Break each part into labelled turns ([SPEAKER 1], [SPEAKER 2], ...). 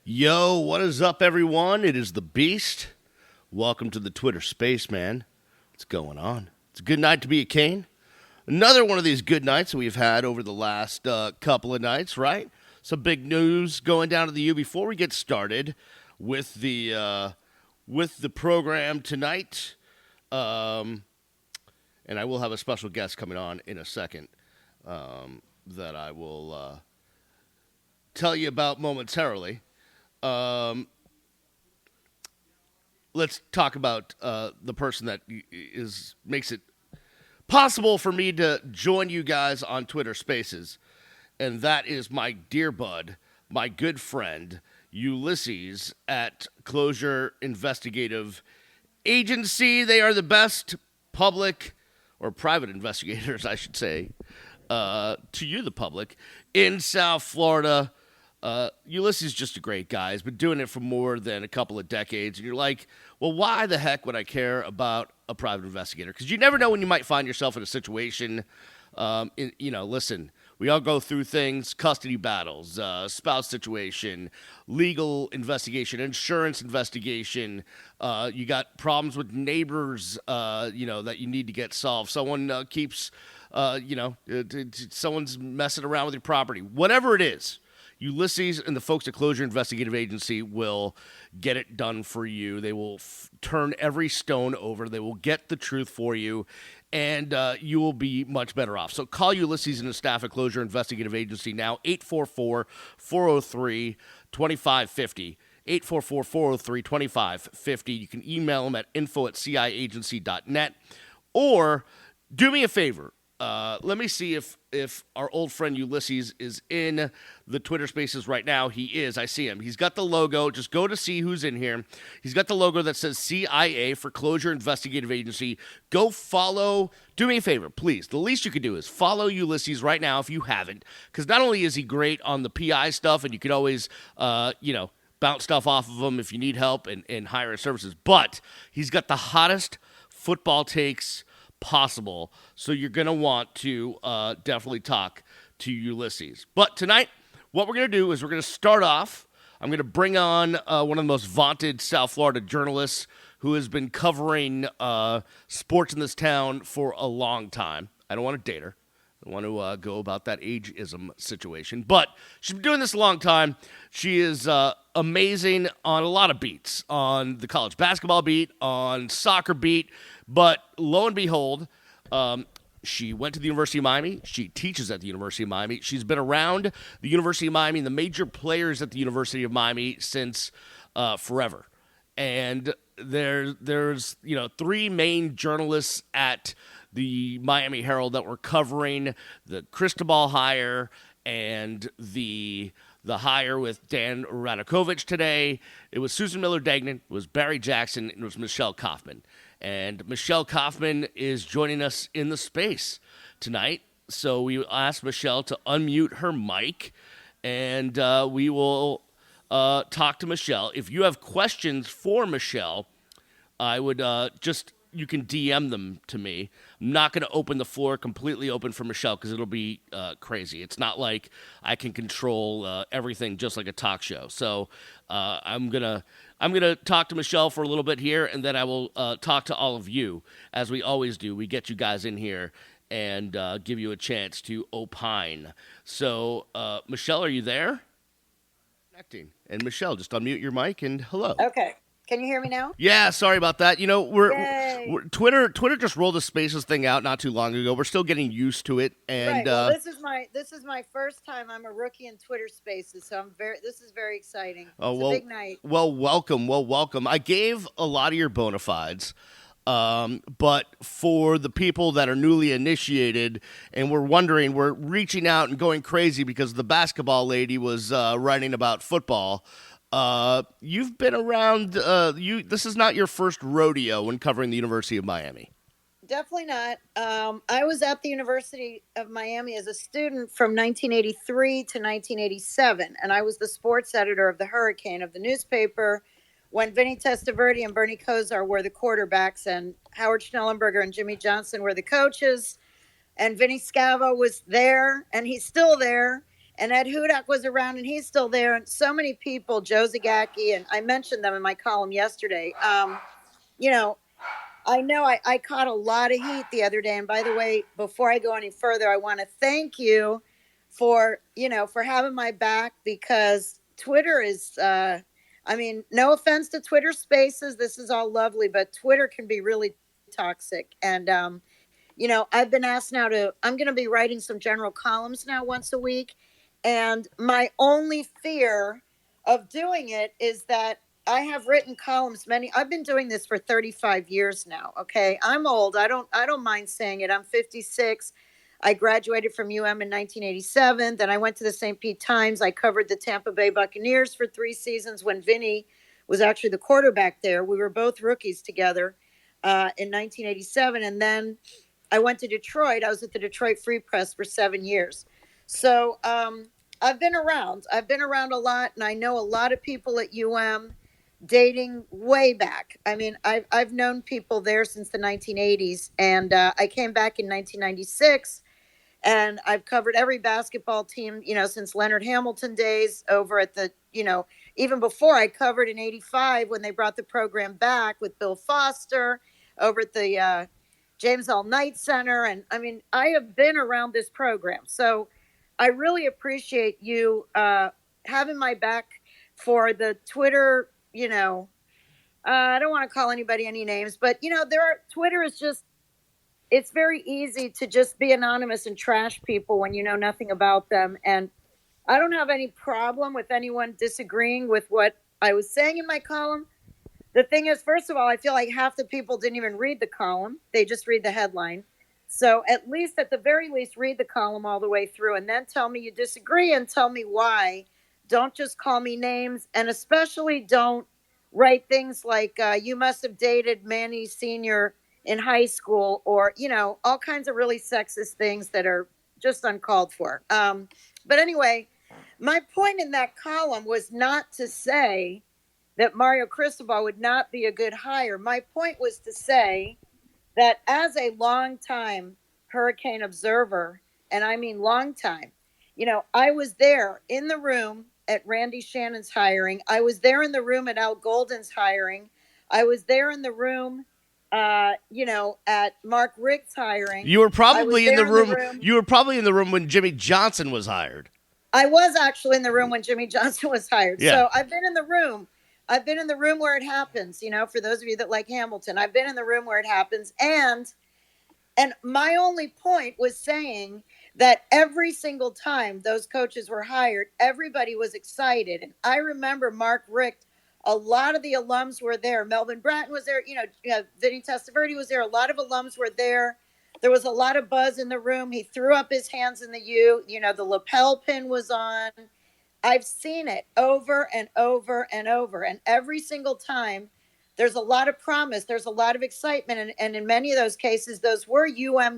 [SPEAKER 1] Yo, what is up, everyone? It is the Beast. Welcome to the Twitter Space, man. What's going on? It's a good night to be a Kane. Another one of these good nights that we've had over the last couple of nights, right? Some big news going down to the U. Before we get started with the program tonight, and I will have a special guest coming on in a second that I will tell you about momentarily. Let's talk about the person that makes it possible for me to join you guys on Twitter Spaces, and that is my dear bud, my good friend Ulysses at Closure Investigative Agency. They are the best public or private investigators, I should say, to you, the public, in South Florida. Ulysses is just a great guy. He's been doing it for more than a couple of decades. And you're like, well, why the heck would I care about a private investigator? Because you never know when you might find yourself in a situation. Listen, we all go through things, custody battles, spouse situation, legal investigation, insurance investigation. You got problems with neighbors, that you need to get solved. Someone someone's messing around with your property. Whatever it is. Ulysses and the folks at Closure Investigative Agency will get it done for you. They will turn every stone over. They will get the truth for you, and you will be much better off. So call Ulysses and his staff at Closure Investigative Agency now, 844-403-2550. 844-403-2550. You can email them at info@ciagency.net. Or do me a favor. Let me see if our old friend Ulysses is in the Twitter Spaces right now. He is. I see him. He's got the logo. Just go to see who's in here. He's got the logo that says CIA for Closure Investigative Agency. Go follow. Do me a favor, please. The least you could do is follow Ulysses right now if you haven't, because not only is he great on the PI stuff, and you can always, bounce stuff off of him if you need help and hire his services, but he's got the hottest football takes possible, so you're going to want to definitely talk to Ulysses. But tonight, what we're going to do is we're going to start off. I'm going to bring on one of the most vaunted South Florida journalists who has been covering sports in this town for a long time. I don't want to date her. I want to go about that ageism situation. But she's been doing this a long time. She is amazing on a lot of beats, on the college basketball beat, on soccer beat. But lo and behold, she went to the University of Miami. She teaches at the University of Miami. She's been around the University of Miami and the major players at the University of Miami since forever. And there's three main journalists at the Miami Herald that were covering the cristobal hire and the hire with Dan Radakovich today. It was Susan Miller-Degnan, it was Barry Jackson, and it was Michelle Kaufman. And Michelle Kaufman is joining us in the space tonight. So we asked Michelle to unmute her mic, and we will talk to Michelle. If you have questions for Michelle, I would you can DM them to me. I'm not going to open the floor completely open for Michelle because it'll be crazy. It's not like I can control everything just like a talk show. So I'm gonna talk to Michelle for a little bit here, and then I will talk to all of you as we always do. We get you guys in here and give you a chance to opine. So Michelle, are you there? Connecting. And Michelle, just unmute your mic and hello.
[SPEAKER 2] Okay. Can you hear me now?
[SPEAKER 1] Yeah, sorry about that. We're Twitter just rolled the Spaces thing out not too long ago. We're still getting used to it, and
[SPEAKER 2] right. Well, this is my first time. I'm a rookie in Twitter Spaces, so this is very exciting. It's a big night.
[SPEAKER 1] Well, welcome. I gave a lot of your bona fides, but for the people that are newly initiated and we're reaching out and going crazy because the basketball lady was writing about football. You've been around. This is not your first rodeo when covering the University of Miami.
[SPEAKER 2] Definitely not. I was at the University of Miami as a student from 1983 to 1987, and I was the sports editor of the Hurricane of the newspaper when Vinny Testaverde and Bernie Kosar were the quarterbacks, and Howard Schnellenberger and Jimmy Johnson were the coaches, and Vinny Scavo was there, and he's still there. And Ed Hudak was around, and he's still there. And so many people, Joe Zagacki, and I mentioned them in my column yesterday. You know, I know I caught a lot of heat the other day. And by the way, before I go any further, I want to thank you for, for having my back, because Twitter is, I mean, no offense to Twitter Spaces. This is all lovely, but Twitter can be really toxic. And, I've been asked now I'm going to be writing some general columns now once a week. And my only fear of doing it is that I have written columns I've been doing this for 35 years now. Okay. I'm old. I don't mind saying it. I'm 56. I graduated from UM in 1987. Then I went to the St. Pete Times. I covered the Tampa Bay Buccaneers for 3 seasons when Vinny was actually the quarterback there. We were both rookies together in 1987. And then I went to Detroit. I was at the Detroit Free Press for 7 years. So I've been around. I've been around a lot, and I know a lot of people at dating way back. I mean, I've known people there since the 1980s, and I came back in 1996, and I've covered every basketball team, since Leonard Hamilton days over at the, even before. I covered in 85 when they brought the program back with Bill Foster over at the James L. Knight Center. And I mean, I have been around this program. So I really appreciate you having my back for the Twitter, I don't want to call anybody any names, but Twitter is just, it's very easy to just be anonymous and trash people when you know nothing about them. And I don't have any problem with anyone disagreeing with what I was saying in my column. The thing is, first of all, I feel like half the people didn't even read the column. They just read the headline. So at the very least, read the column all the way through, and then tell me you disagree and tell me why. Don't just call me names, and especially don't write things like you must have dated Manny Sr. in high school, or, all kinds of really sexist things that are just uncalled for. But anyway, my point in that column was not to say that Mario Cristobal would not be a good hire. My point was to say that as a long-time hurricane observer, and I mean long time, I was there in the room at Randy Shannon's hiring. I was there in the room at Al Golden's hiring. I was there in the room, at Mark Richt's hiring.
[SPEAKER 1] You were probably in the room. You were probably in the room when Jimmy Johnson was hired.
[SPEAKER 2] I was actually in the room when Jimmy Johnson was hired.
[SPEAKER 1] Yeah.
[SPEAKER 2] So I've been in the room. I've been in the room where it happens, for those of you that like Hamilton. I've been in the room where it happens. And my only point was saying that every single time those coaches were hired, everybody was excited. And I remember Mark Richt, a lot of the alums were there. Melvin Bratton was there. Vinny Testaverde was there. A lot of alums were there. There was a lot of buzz in the room. He threw up his hands in the U. The lapel pin was on. I've seen it over and over and over. And every single time, there's a lot of promise. There's a lot of excitement. And in many of those cases, those were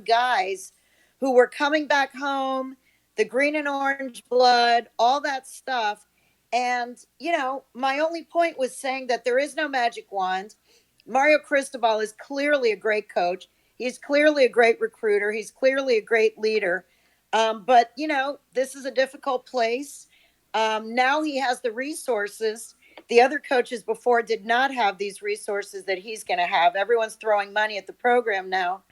[SPEAKER 2] guys who were coming back home, the green and orange blood, all that stuff. And, my only point was saying that there is no magic wand. Mario Cristobal is clearly a great coach. He's clearly a great recruiter. He's clearly a great leader. But, this is a difficult place. Now he has the resources. The other coaches before did not have these resources that he's going to have. Everyone's throwing money at the program now.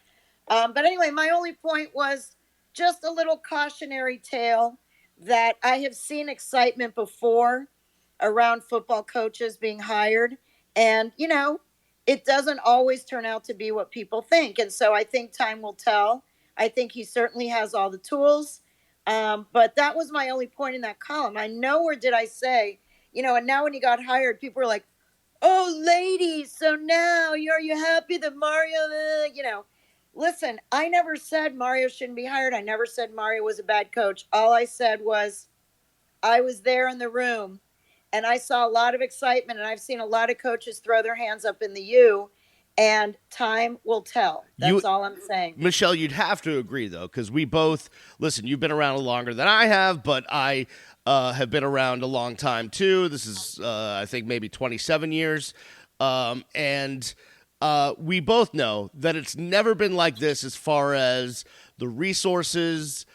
[SPEAKER 2] But anyway, my only point was just a little cautionary tale that I have seen excitement before around football coaches being hired. And, it doesn't always turn out to be what people think. And so I think time will tell. I think he certainly has all the tools. But that was my only point in that column. I nowhere did I say, and now when he got hired, people were like, oh, ladies, so now are you happy that Mario, Listen, I never said Mario shouldn't be hired. I never said Mario was a bad coach. All I said was I was there in the room, and I saw a lot of excitement, and I've seen a lot of coaches throw their hands up in the U, and time will tell. That's all I'm saying.
[SPEAKER 1] Michelle, you'd have to agree, though, because we both, listen, you've been around longer than I have, but I have been around a long time, too. This is, I think, maybe 27 years. And we both know that it's never been like this as far as the resources,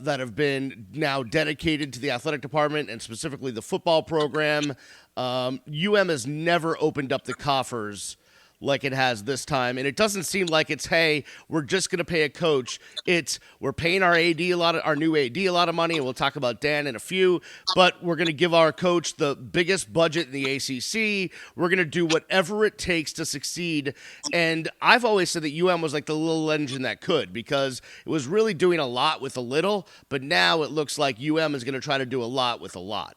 [SPEAKER 1] that have been now dedicated to the athletic department and specifically the football program. UM has never opened up the coffers like it has this time. And it doesn't seem like it's, hey, we're just going to pay a coach. It's we're paying our new AD a lot of money, and we'll talk about Dan in a few, but we're going to give our coach the biggest budget in the ACC. We're going to do whatever it takes to succeed. And I've always said that UM was like the little engine that could, because it was really doing a lot with a little, but now it looks like UM is going to try to do a lot with a lot.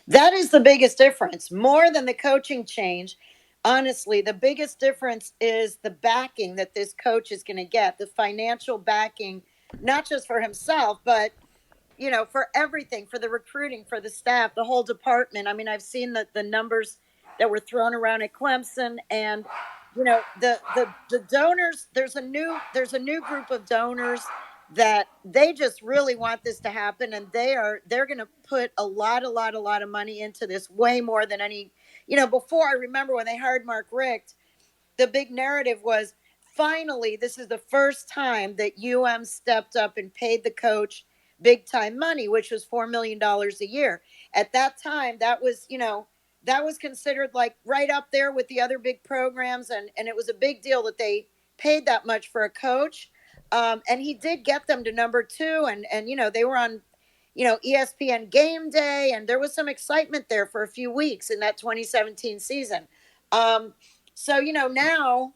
[SPEAKER 2] That is the biggest difference, more than the coaching change. Honestly, the biggest difference is the backing that this coach is going to get, the financial backing, not just for himself, but for everything, for the recruiting, for the staff, the whole department. I mean, I've seen the numbers that were thrown around at Clemson, and the donors. There's a new group of donors that they just really want this to happen, and they're going to put a lot of money into this, way more than any. Before, I remember when they hired Mark Richt, the big narrative was, finally, this is the first time that stepped up and paid the coach big time money, which was $4 million a year. At that time, that was considered like right up there with the other big programs, and it was a big deal that they paid that much for a coach. And he did get them to number two, and they were on ESPN Game Day, and there was some excitement there for a few weeks in that 2017 season. Um, so now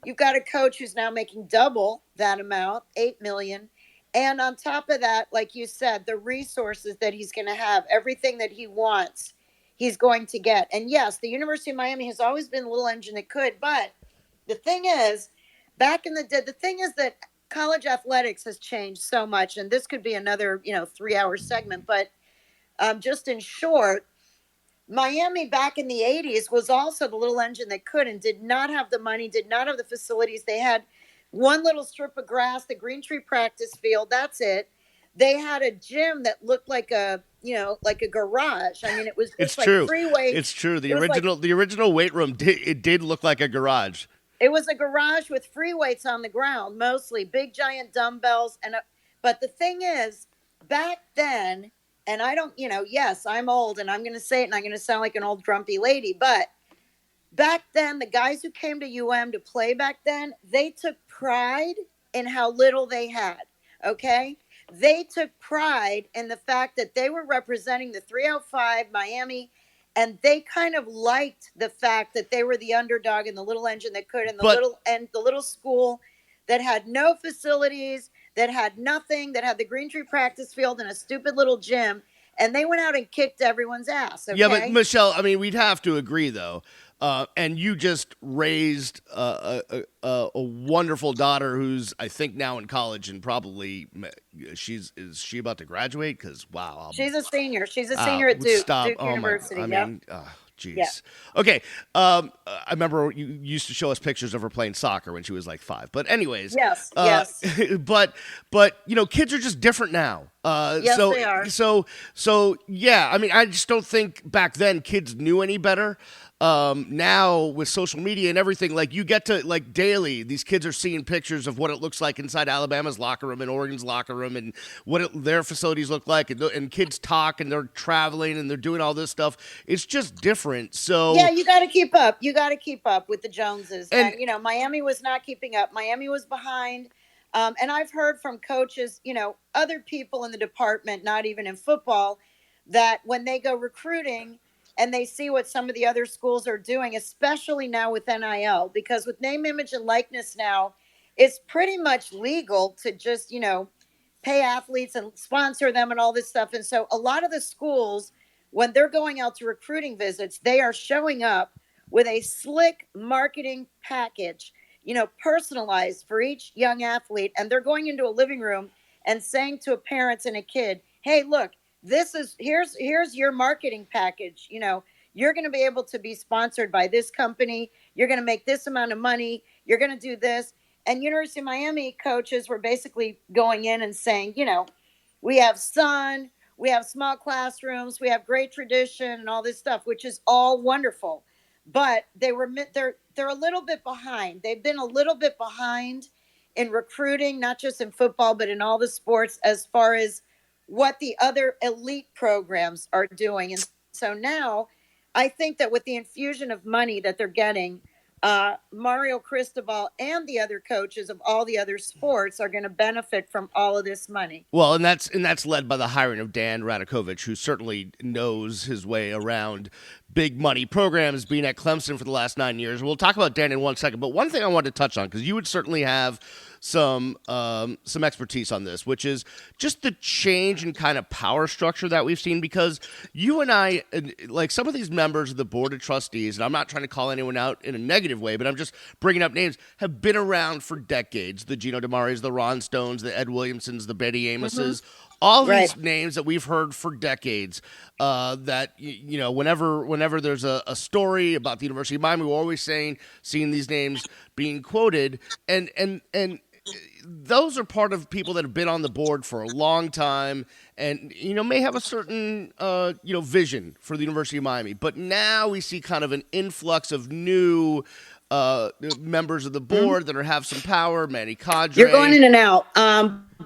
[SPEAKER 2] you've got a coach who's now making double that amount, 8 million, and on top of that, like you said, the resources that he's going to have, everything that he wants, he's going to get. And yes, the University of Miami has always been a little engine that could, but the thing is, back in the day, the thing is that college athletics has changed so much, and this could be another 3-hour segment, but just in short, Miami back in the 80s was also the little engine that could, and did not have the money, did not have the facilities. They had one little strip of grass, the Green Tree practice field, that's it. They had a gym that looked like a garage. I mean, it was
[SPEAKER 1] It's
[SPEAKER 2] just like
[SPEAKER 1] true.
[SPEAKER 2] free weights.
[SPEAKER 1] It's true. The
[SPEAKER 2] It was like
[SPEAKER 1] original weight room did look like a garage.
[SPEAKER 2] It was a garage with free weights on the ground, mostly big giant dumbbells. But the thing is, back then, and I don't, yes, I'm old, and I'm going to say it, and I'm going to sound like an old grumpy lady, but back then, the guys who came to to play back then, they took pride in how little they had. Okay. They took pride in the fact that they were representing the 305 Miami, and they kind of liked the fact that they were the underdog and the little engine that could, and
[SPEAKER 1] But
[SPEAKER 2] the little school that had no facilities, that had nothing, that had the Green Tree practice field and a stupid little gym, and they went out and kicked everyone's ass. Okay?
[SPEAKER 1] yeah, but Michelle, I mean, we'd have to agree though. And you just raised a wonderful daughter who's, I think, now in college, and probably is she about to graduate? Because wow,
[SPEAKER 2] She's a senior. She's a senior at
[SPEAKER 1] stop.
[SPEAKER 2] Duke
[SPEAKER 1] Oh my,
[SPEAKER 2] University.
[SPEAKER 1] I
[SPEAKER 2] Yep.
[SPEAKER 1] mean, jeez.
[SPEAKER 2] Yeah.
[SPEAKER 1] Okay. I remember you used to show us pictures of her playing soccer when she was like 5. But anyways,
[SPEAKER 2] Yes. Yes.
[SPEAKER 1] but kids are just different now.
[SPEAKER 2] Yes,
[SPEAKER 1] So
[SPEAKER 2] they are.
[SPEAKER 1] so yeah. I mean, I just don't think back then kids knew any better. Now with social media and everything, like you get to like daily, these kids are seeing pictures of what it looks like inside Alabama's locker room and Oregon's locker room, and their facilities look like, and kids talk, and they're traveling, and they're doing all this stuff. It's just different. So
[SPEAKER 2] Yeah, you got to keep up. You got to keep up with the Joneses.
[SPEAKER 1] And
[SPEAKER 2] And Miami was not keeping up. Miami was behind. And I've heard from coaches, other people in the department, not even in football, that when they go recruiting and they see what some of the other schools are doing, especially now with NIL, because with name, image, and likeness now, it's pretty much legal to just, pay athletes and sponsor them and all this stuff. And so a lot of the schools, when they're going out to recruiting visits, they are showing up with a slick marketing package, personalized for each young athlete. And they're going into a living room and saying to a parents and a kid, hey, look, here's your marketing package. You're going to be able to be sponsored by this company. You're going to make this amount of money. You're going to do this. And University of Miami coaches were basically going in and saying, we have sun, we have small classrooms, we have great tradition and all this stuff, which is all wonderful. But they're a little bit behind. They've been a little bit behind in recruiting, not just in football, but in all the sports, as far as what the other elite programs are doing. And so now I think that with the infusion of money that they're getting, Mario Cristobal and the other coaches of all the other sports are going to benefit from all of this money.
[SPEAKER 1] Well, and that's led by the hiring of Dan Radakovich, who certainly knows his way around big money programs, being at Clemson for the last 9 years. We'll talk about Dan in 1 second, but one thing I wanted to touch on, because you would certainly have some expertise on this, which is just the change in kind of power structure that we've seen. Because you and I, like some of these members of the board of trustees, and I'm not trying to call anyone out in a negative way, but I'm just bringing up names, have been around for decades. The Gino DeMaris, the Ron Stones, the Ed Williamsons, the Betty Amoses. All
[SPEAKER 2] Right.
[SPEAKER 1] these names that we've heard for decades, that whenever there's a story about the University of Miami, we're always seeing these names being quoted, and those are part of people that have been on the board for a long time, and may have a certain vision for the University of Miami. But now we see kind of an influx of new members of the board that have some power. Manny Cadre.
[SPEAKER 2] You're going in and out.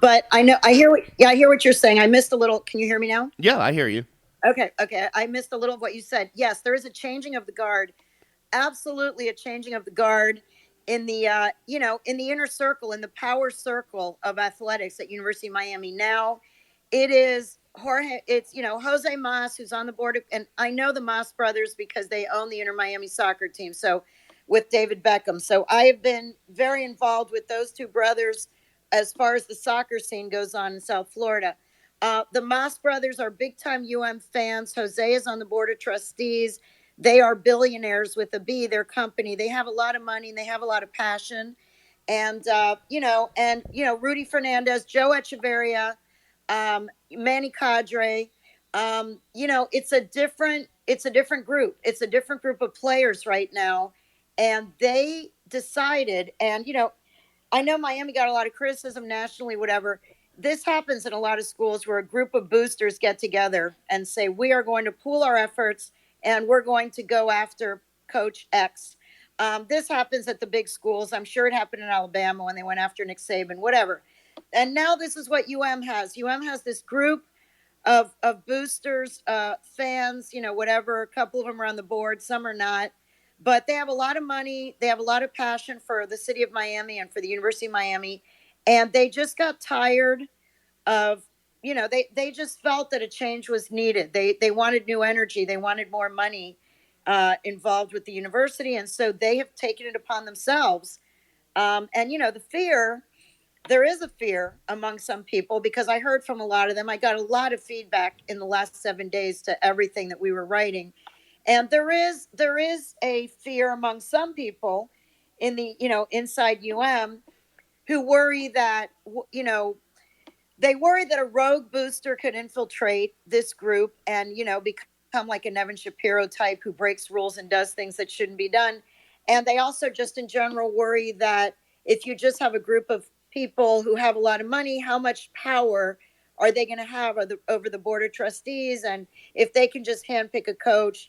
[SPEAKER 2] But I hear what you're saying. I missed a little. Can you hear me now?
[SPEAKER 1] Yeah, I hear you.
[SPEAKER 2] Okay. I missed a little of what you said. Yes, there is a changing of the guard. Absolutely a changing of the guard in the in the inner circle, in the power circle of athletics at University of Miami. Now it is Jorge, it's Jose Mas, who's on the board and I know the Mas brothers because they own the Inter Miami soccer team, so with David Beckham. So I have been very involved with those two brothers as far as the soccer scene goes on in South Florida. The Mas brothers are big time fans. Jose is on the board of trustees. They are billionaires with a B, their company. They have a lot of money and they have a lot of passion. And, Rudy Fernandez, Joe Echeverria, Manny Cadre, it's a different group. It's a different group of players right now. And they decided, and, I know Miami got a lot of criticism nationally, whatever. This happens in a lot of schools where a group of boosters get together and say, we are going to pool our efforts and we're going to go after Coach X. This happens at the big schools. I'm sure it happened in Alabama when they went after Nick Saban, whatever. And now this is what has. has this group of boosters, fans, whatever. A couple of them are on the board, some are not. But they have a lot of money. They have a lot of passion for the city of Miami and for the University of Miami. And they just got tired of, they just felt that a change was needed. They wanted new energy. They wanted more money involved with the university. And so they have taken it upon themselves. The fear, there is a fear among some people because I heard from a lot of them. I got a lot of feedback in the last 7 days to everything that we were writing. And there is a fear among some people in the, inside who worry that, they worry that a rogue booster could infiltrate this group and, become like a Nevin Shapiro type who breaks rules and does things that shouldn't be done. And they also just in general worry that if you just have a group of people who have a lot of money, how much power are they going to have over the board of trustees? And if they can just handpick a coach,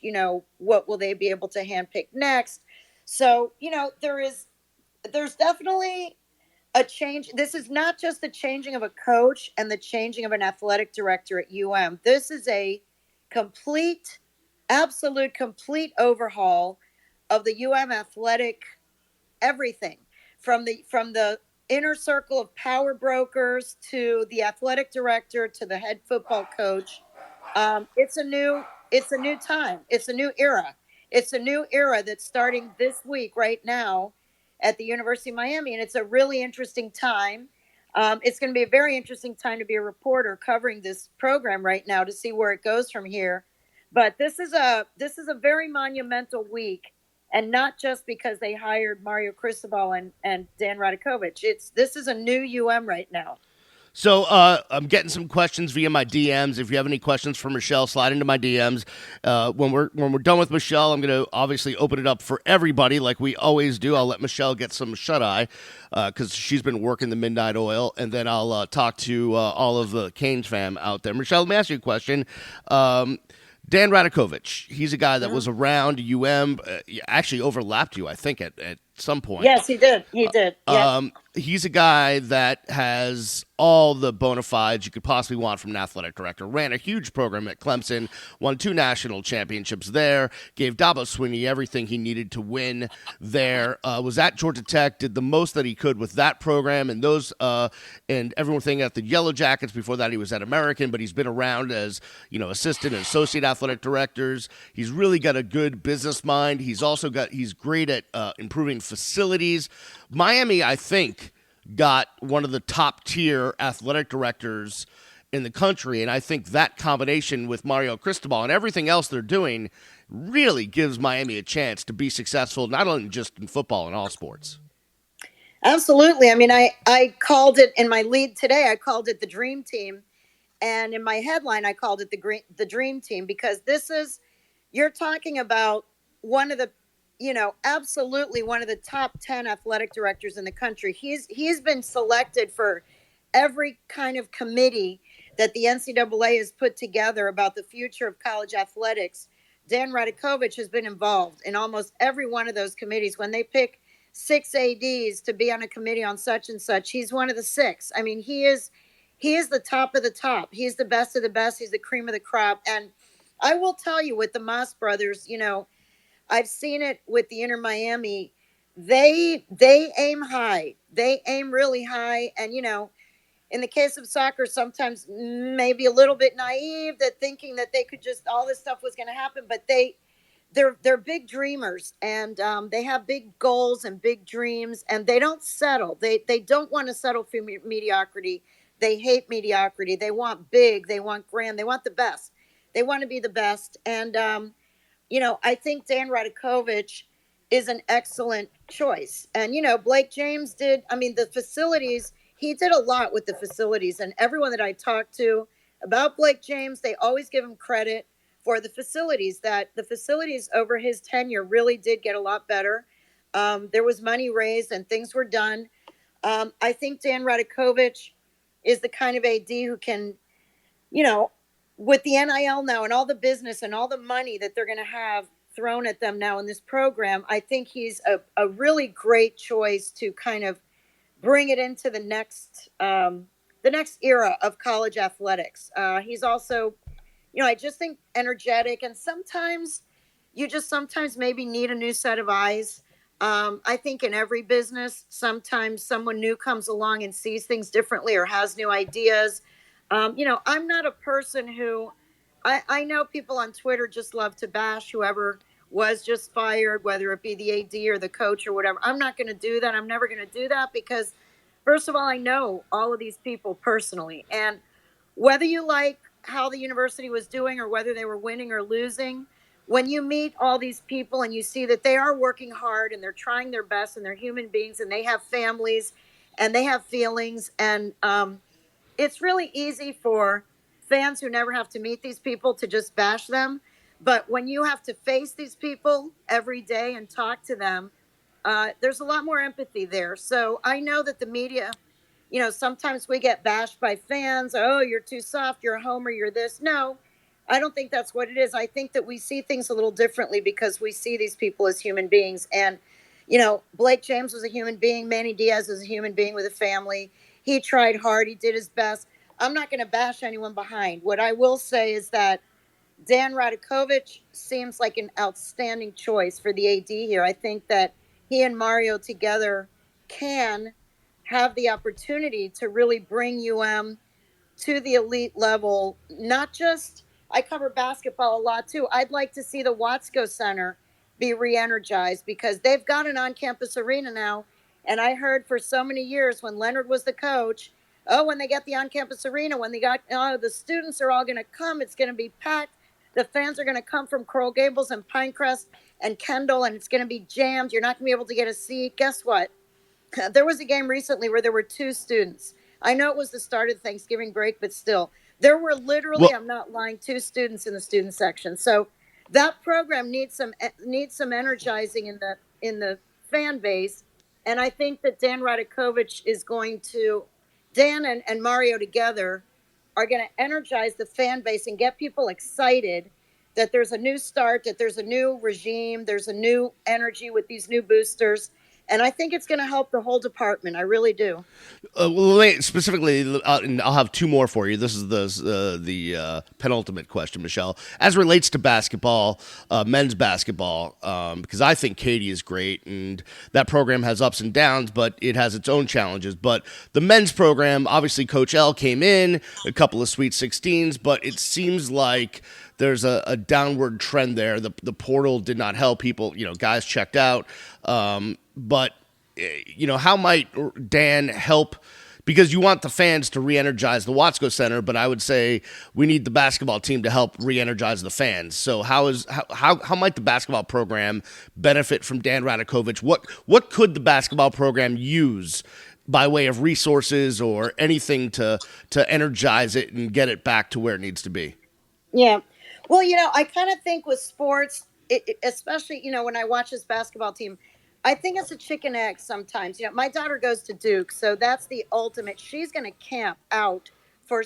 [SPEAKER 2] what will they be able to handpick next? So, there's definitely a change. This is not just the changing of a coach and the changing of an athletic director at This is a absolute complete overhaul of the athletic everything from the inner circle of power brokers to the athletic director to the head football coach. It's a new time. It's a new era. It's a new era that's starting this week right now at the University of Miami. And it's a really interesting time. It's going to be a very interesting time to be a reporter covering this program right now to see where it goes from here. But this is a very monumental week. And not just because they hired Mario Cristobal and Dan Radakovich. This is a new right now.
[SPEAKER 1] So I'm getting some questions via my DMs. If you have any questions for Michelle, slide into my DMs. When we're done with Michelle, I'm going to obviously open it up for everybody like we always do. I'll let Michelle get some shut-eye because she's been working the midnight oil, and then I'll talk to all of the Canes fam out there. Michelle, let me ask you a question. Dan Radakovich, he's a guy that was around actually overlapped you, I think, at some point.
[SPEAKER 2] Yes, he did. He did. Yep.
[SPEAKER 1] He's a guy that has all the bona fides you could possibly want from an athletic director. Ran a huge program at Clemson, won 2 national championships there, gave Dabo Swinney everything he needed to win there. Was at Georgia Tech, did the most that he could with that program and those and everyone thinking at the Yellow Jackets. Before that, he was at American, but he's been around as assistant and associate athletic directors. He's really got a good business mind. He's great at improving facilities. Miami, I think, got one of the top tier athletic directors in the country, and I think that combination with Mario Cristobal and everything else they're doing really gives Miami a chance to be successful, not only just in football, in all sports.
[SPEAKER 2] Absolutely. I mean, I called it in my lead today. I called it the Dream Team, and in my headline, I called it the Dream Team, because you're talking about one of the, absolutely one of the top 10 athletic directors in the country. He's been selected for every kind of committee that the NCAA has put together about the future of college athletics. Dan Radakovich has been involved in almost every one of those committees. When they pick 6 ADs to be on a committee on such and such, he's one of the 6. I mean, he is the top of the top. He's the best of the best. He's the cream of the crop. And I will tell you, with the Moss brothers, I've seen it with the Inter Miami. They aim high. They aim really high. And, in the case of soccer, sometimes maybe a little bit naive, that thinking that they could just, all this stuff was going to happen. But they're big dreamers, and they have big goals and big dreams, and they don't settle. They don't want to settle for mediocrity. They hate mediocrity. They want big. They want grand. They want the best. They want to be the best. And I think Dan Radakovich is an excellent choice. And, Blake James the facilities, he did a lot with the facilities. And everyone that I talked to about Blake James, they always give him credit for the facilities, that the facilities over his tenure really did get a lot better. There was money raised and things were done. I think Dan Radakovich is the kind of AD who can, with the NIL now and all the business and all the money that they're going to have thrown at them now in this program, I think he's a really great choice to kind of bring it into the next era of college athletics. He's also, I just think energetic, and sometimes maybe need a new set of eyes. I think in every business, sometimes someone new comes along and sees things differently or has new ideas. I'm not a person who, I know people on Twitter just love to bash whoever was just fired, whether it be the AD or the coach or whatever. I'm not going to do that. I'm never going to do that, because first of all, I know all of these people personally. And whether you like how the university was doing or whether they were winning or losing, when you meet all these people and you see that they are working hard and they're trying their best and they're human beings and they have families and they have feelings, and it's really easy for fans who never have to meet these people to just bash them. But when you have to face these people every day and talk to them, there's a lot more empathy there. So I know that the media, sometimes we get bashed by fans. Oh, you're too soft. You're a homer. You're this. No, I don't think that's what it is. I think that we see things a little differently because we see these people as human beings. And, Blake James was a human being. Manny Diaz is a human being with a family. He tried hard. He did his best. I'm not going to bash anyone behind. What I will say is that Dan Radakovich seems like an outstanding choice for the AD here. I think that he and Mario together can have the opportunity to really bring to the elite level. Not just, I cover basketball a lot too. I'd like to see the Watsco Center be re-energized, because they've got an on-campus arena now. And I heard for so many years when Leonard was the coach, when they get the on-campus arena, when they got, the students are all going to come, it's going to be packed. The fans are going to come from Coral Gables and Pinecrest and Kendall, and it's going to be jammed. You're not going to be able to get a seat. Guess what? There was a game recently where there were 2 students. I know it was the start of the Thanksgiving break, but still, there were literally, I'm not lying, 2 students in the student section. So that program needs some energizing in the fan base. And I think that Dan Radakovich is going to, Dan and Mario together are going to energize the fan base and get people excited that there's a new start, that there's a new regime, there's a new energy with these new boosters. And I think it's going to help the whole department. I really do.
[SPEAKER 1] Specifically, and I'll have two more for you. This is the penultimate question, Michelle, as relates to basketball, men's basketball, because I think Katie is great, and that program has ups and downs, but it has its own challenges. But the men's program, obviously, Coach L came in a couple of Sweet 16s, but it seems like there's a downward trend there. The portal did not help people. Guys checked out, but how might Dan help? Because you want the fans to re-energize the Watsco Center, but I would say we need the basketball team to help re-energize the fans. So how might the basketball program benefit from Dan Radakovich? What could the basketball program use by way of resources or anything to energize it and get it back to where it needs to be?
[SPEAKER 2] Yeah. Well, I kind of think with sports, especially, when I watch this basketball team, I think it's a chicken egg sometimes. My daughter goes to Duke, so that's the ultimate. She's going to camp out for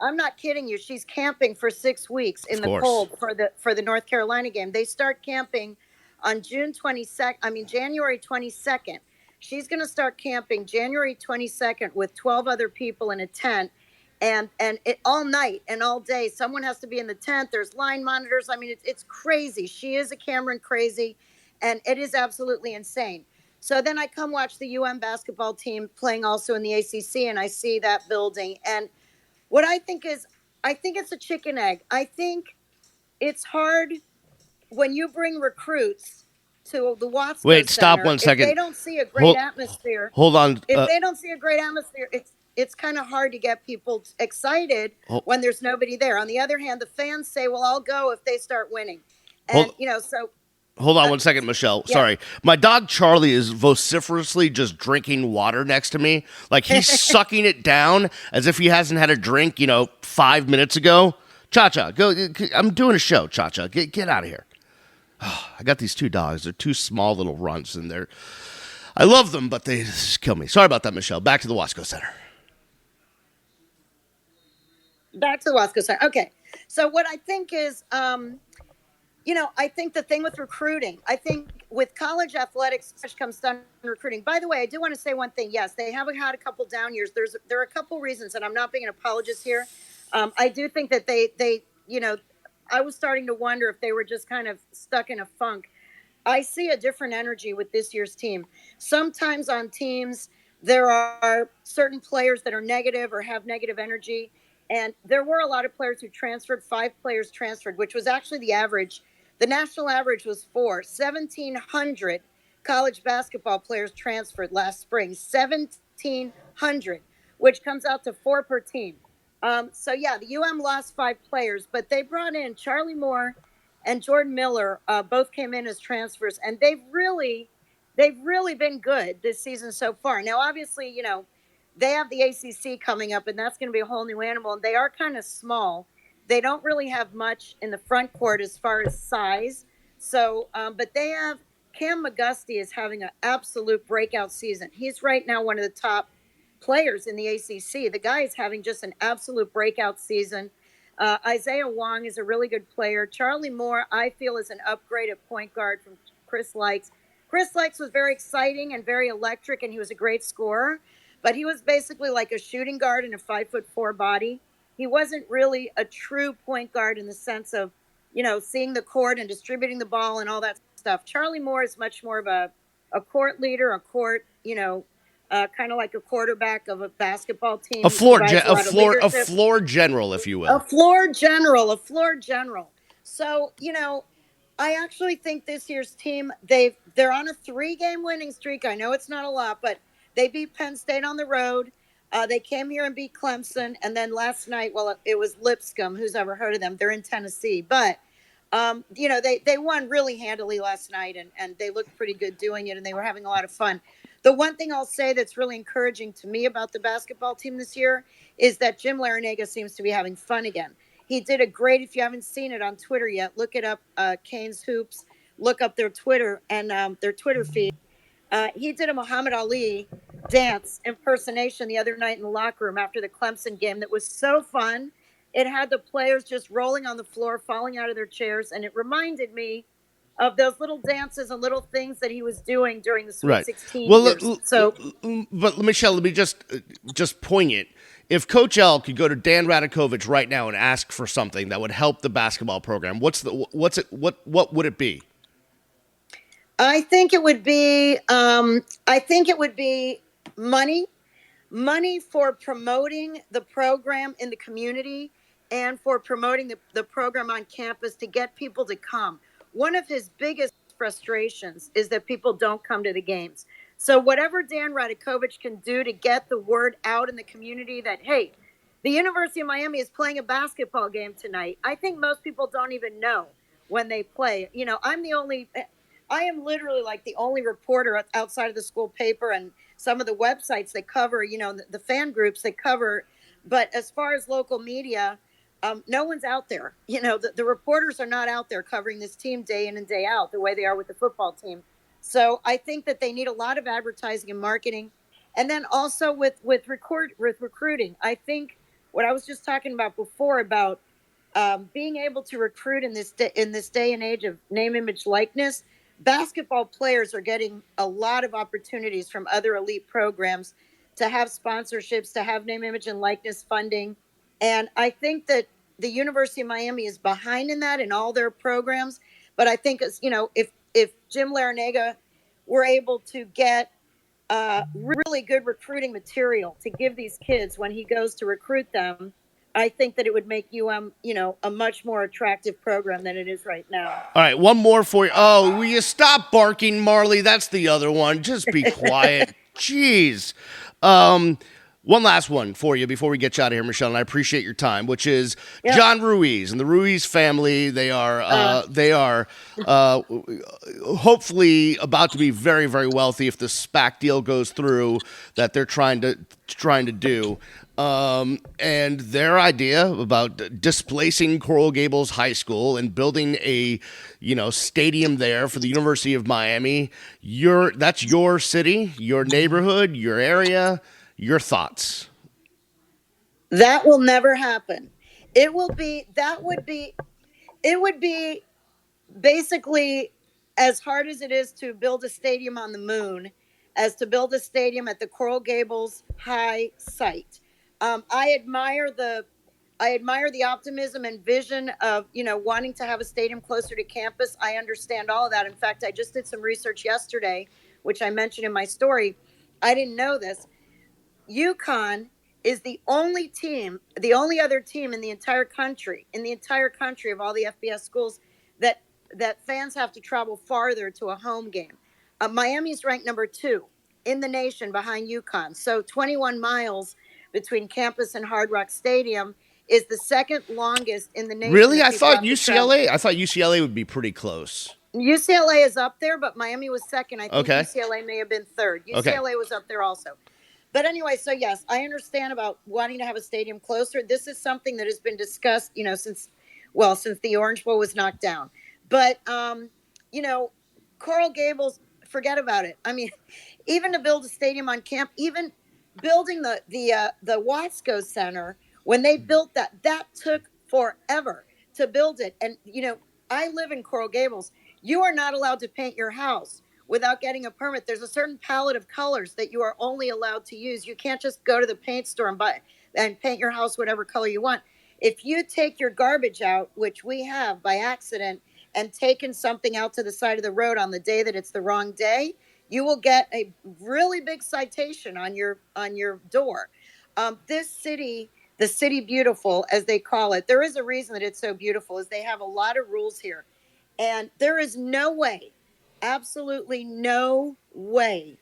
[SPEAKER 2] I'm not kidding you. She's camping for 6 weeks in
[SPEAKER 1] Of
[SPEAKER 2] the
[SPEAKER 1] course.
[SPEAKER 2] cold for the North Carolina game. They start camping on January 22nd. She's going to start camping January 22nd with 12 other people in a tent, and it all night and all day. Someone has to be in the tent. There's line monitors. I mean, it's crazy. She is a Cameron crazy, and it is absolutely insane. So then I come watch the basketball team playing also in the ACC, and I see that building. And what I think it's a chicken egg. I think it's hard when you bring recruits to the Watsco
[SPEAKER 1] Wait, stop
[SPEAKER 2] Center.
[SPEAKER 1] one
[SPEAKER 2] If they
[SPEAKER 1] second.
[SPEAKER 2] don't see a great
[SPEAKER 1] Hold,
[SPEAKER 2] atmosphere,
[SPEAKER 1] hold on.
[SPEAKER 2] if they don't see a great atmosphere, it's kind of hard to get people excited
[SPEAKER 1] Hold,
[SPEAKER 2] when there's nobody there. On the other hand, the fans say, "Well, I'll go if they start winning," and
[SPEAKER 1] hold,
[SPEAKER 2] so
[SPEAKER 1] Hold on
[SPEAKER 2] uh,
[SPEAKER 1] one second, Michelle.
[SPEAKER 2] yeah.
[SPEAKER 1] Sorry. My dog Charlie is vociferously just drinking water next to me. Like he's sucking it down as if he hasn't had a drink, 5 minutes ago. Cha Cha, go. I'm doing a show, Cha Cha. Get out of here. I got these two dogs. They're two small little runts, and I love them, but they just kill me. Sorry about that, Michelle. Back to the Wasco Center.
[SPEAKER 2] Back to the Wasco Center. Okay, so what I think is, I think the thing with recruiting, I think with college athletics comes down to recruiting. By the way, I do want to say one thing. Yes, they haven't had a couple down years. There are a couple reasons, and I'm not being an apologist here. I do think that I was starting to wonder if they were just kind of stuck in a funk. I see a different energy with this year's team. Sometimes on teams, there are certain players that are negative or have negative energy. And there were a lot of players who transferred, 5 players transferred, which was actually the average. The national average was 1,700 college basketball players transferred last spring. 1,700, which comes out to 4 per team. So yeah, the lost 5 players, but they brought in Charlie Moore and Jordan Miller. Both came in as transfers, and they've really been good this season so far. Now, obviously, they have the ACC coming up, and that's going to be a whole new animal. And they are kind of small. They don't really have much in the front court as far as size. So, but they have Cam McGusty is having an absolute breakout season. He's right now one of the top players in the ACC. The guy is having just an absolute breakout season. Isaiah Wong is a really good player. Charlie Moore, I feel, is an upgrade at point guard from Chris Likes. Chris Likes was very exciting and very electric, and he was a great scorer, but he was basically like a shooting guard in a 5'4" body. He wasn't really a true point guard in the sense of, seeing the court and distributing the ball and all that stuff. Charlie Moore is much more of a court leader, a court, kind of like a quarterback of a basketball team.
[SPEAKER 1] A
[SPEAKER 2] He
[SPEAKER 1] floor,
[SPEAKER 2] provides a lot of
[SPEAKER 1] a
[SPEAKER 2] leadership.
[SPEAKER 1] floor general, if you
[SPEAKER 2] A
[SPEAKER 1] will.
[SPEAKER 2] floor general, a floor general. So, I actually think this year's team, they're on a 3-game winning streak. I know it's not a lot, but they beat Penn State on the road. They came here and beat Clemson, and then last night, well, it was Lipscomb. Who's ever heard of them? They're in Tennessee, but they won really handily last night, and they looked pretty good doing it, and they were having a lot of fun. The one thing I'll say that's really encouraging to me about the basketball team this year is that Jim Larinaga seems to be having fun again. He did a great, if you haven't seen it on Twitter yet, look it up, Canes Hoops, look up their Twitter and their Twitter feed. He did a Muhammad Ali dance impersonation the other night in the locker room after the Clemson game that was so fun. It had the players just rolling on the floor, falling out of their chairs, and it reminded me of those little dances and little things that he was doing during the Sweet
[SPEAKER 1] Right.
[SPEAKER 2] 16
[SPEAKER 1] Well,
[SPEAKER 2] years. So
[SPEAKER 1] but Michelle, let me just point it. If Coach L could go to Dan Radakovich right now and ask for something that would help the basketball program, what would it be?
[SPEAKER 2] I think it would be money, money for promoting the program in the community and for promoting the program on campus to get people to come. One of his biggest frustrations is that people don't come to the games. So whatever Dan Radakovich can do to get the word out in the community that, hey, the University of Miami is playing a basketball game tonight. I think most people don't even know when they play. I am literally like the only reporter outside of the school paper and some of the websites that cover, the fan groups that cover. But as far as local media, no one's out there. The reporters are not out there covering this team day in and day out the way they are with the football team. So I think that they need a lot of advertising and marketing, and then also with recruiting. I think what I was just talking about before about being able to recruit in this day and age of name, image, likeness. Basketball players are getting a lot of opportunities from other elite programs to have sponsorships, to have name, image, and likeness funding. And I think that the University of Miami is behind in that in all their programs. But I think, if Jim Larinaga were able to get really good recruiting material to give these kids when he goes to recruit them, I think that it would make a much more attractive program than it is right now.
[SPEAKER 1] All right, one more for you. Oh, will you stop barking, Marley? That's the other one. Just be quiet. Jeez. One last one for you before we get you out of here, Michelle, and I appreciate your time, which is John Ruiz and the Ruiz family. They are hopefully about to be very, very wealthy if the SPAC deal goes through that they're trying to do. And their idea about displacing Coral Gables High School and building a, stadium there for the University of Miami. That's your city, your neighborhood, your area. Your thoughts?
[SPEAKER 2] That will never happen. It would be basically as hard as it is to build a stadium on the moon as to build a stadium at the Coral Gables High site. I admire the optimism and vision of wanting to have a stadium closer to campus. I understand all of that. In fact, I just did some research yesterday, which I mentioned in my story. I didn't know this. UConn is the only other team in the entire country of all the FBS schools that fans have to travel farther to a home game. Miami's ranked number 2 in the nation behind UConn. So 21 miles between campus and Hard Rock Stadium is the second longest in the nation.
[SPEAKER 1] Really? I thought UCLA would be pretty close.
[SPEAKER 2] UCLA is up there, but Miami was second. I think
[SPEAKER 1] Okay.
[SPEAKER 2] UCLA may have been third. UCLA was up there also. But anyway, so yes, I understand about wanting to have a stadium closer. This is something that has been discussed, since the Orange Bowl was knocked down. But Coral Gables, forget about it. I mean, even to build a stadium on camp, even building the Watsco Center, when they built that took forever to build it. And I live in Coral Gables. You are not allowed to paint your house without getting a permit. There's a certain palette of colors that you are only allowed to use. You can't just go to the paint store and paint your house whatever color you want. If you take your garbage out, which we have by accident, and taken something out to the side of the road on the day that it's the wrong day, you will get a really big citation on your door. This city, the city beautiful, as they call it, there is a reason that it's so beautiful, is they have a lot of rules here. And there is no way, absolutely no way,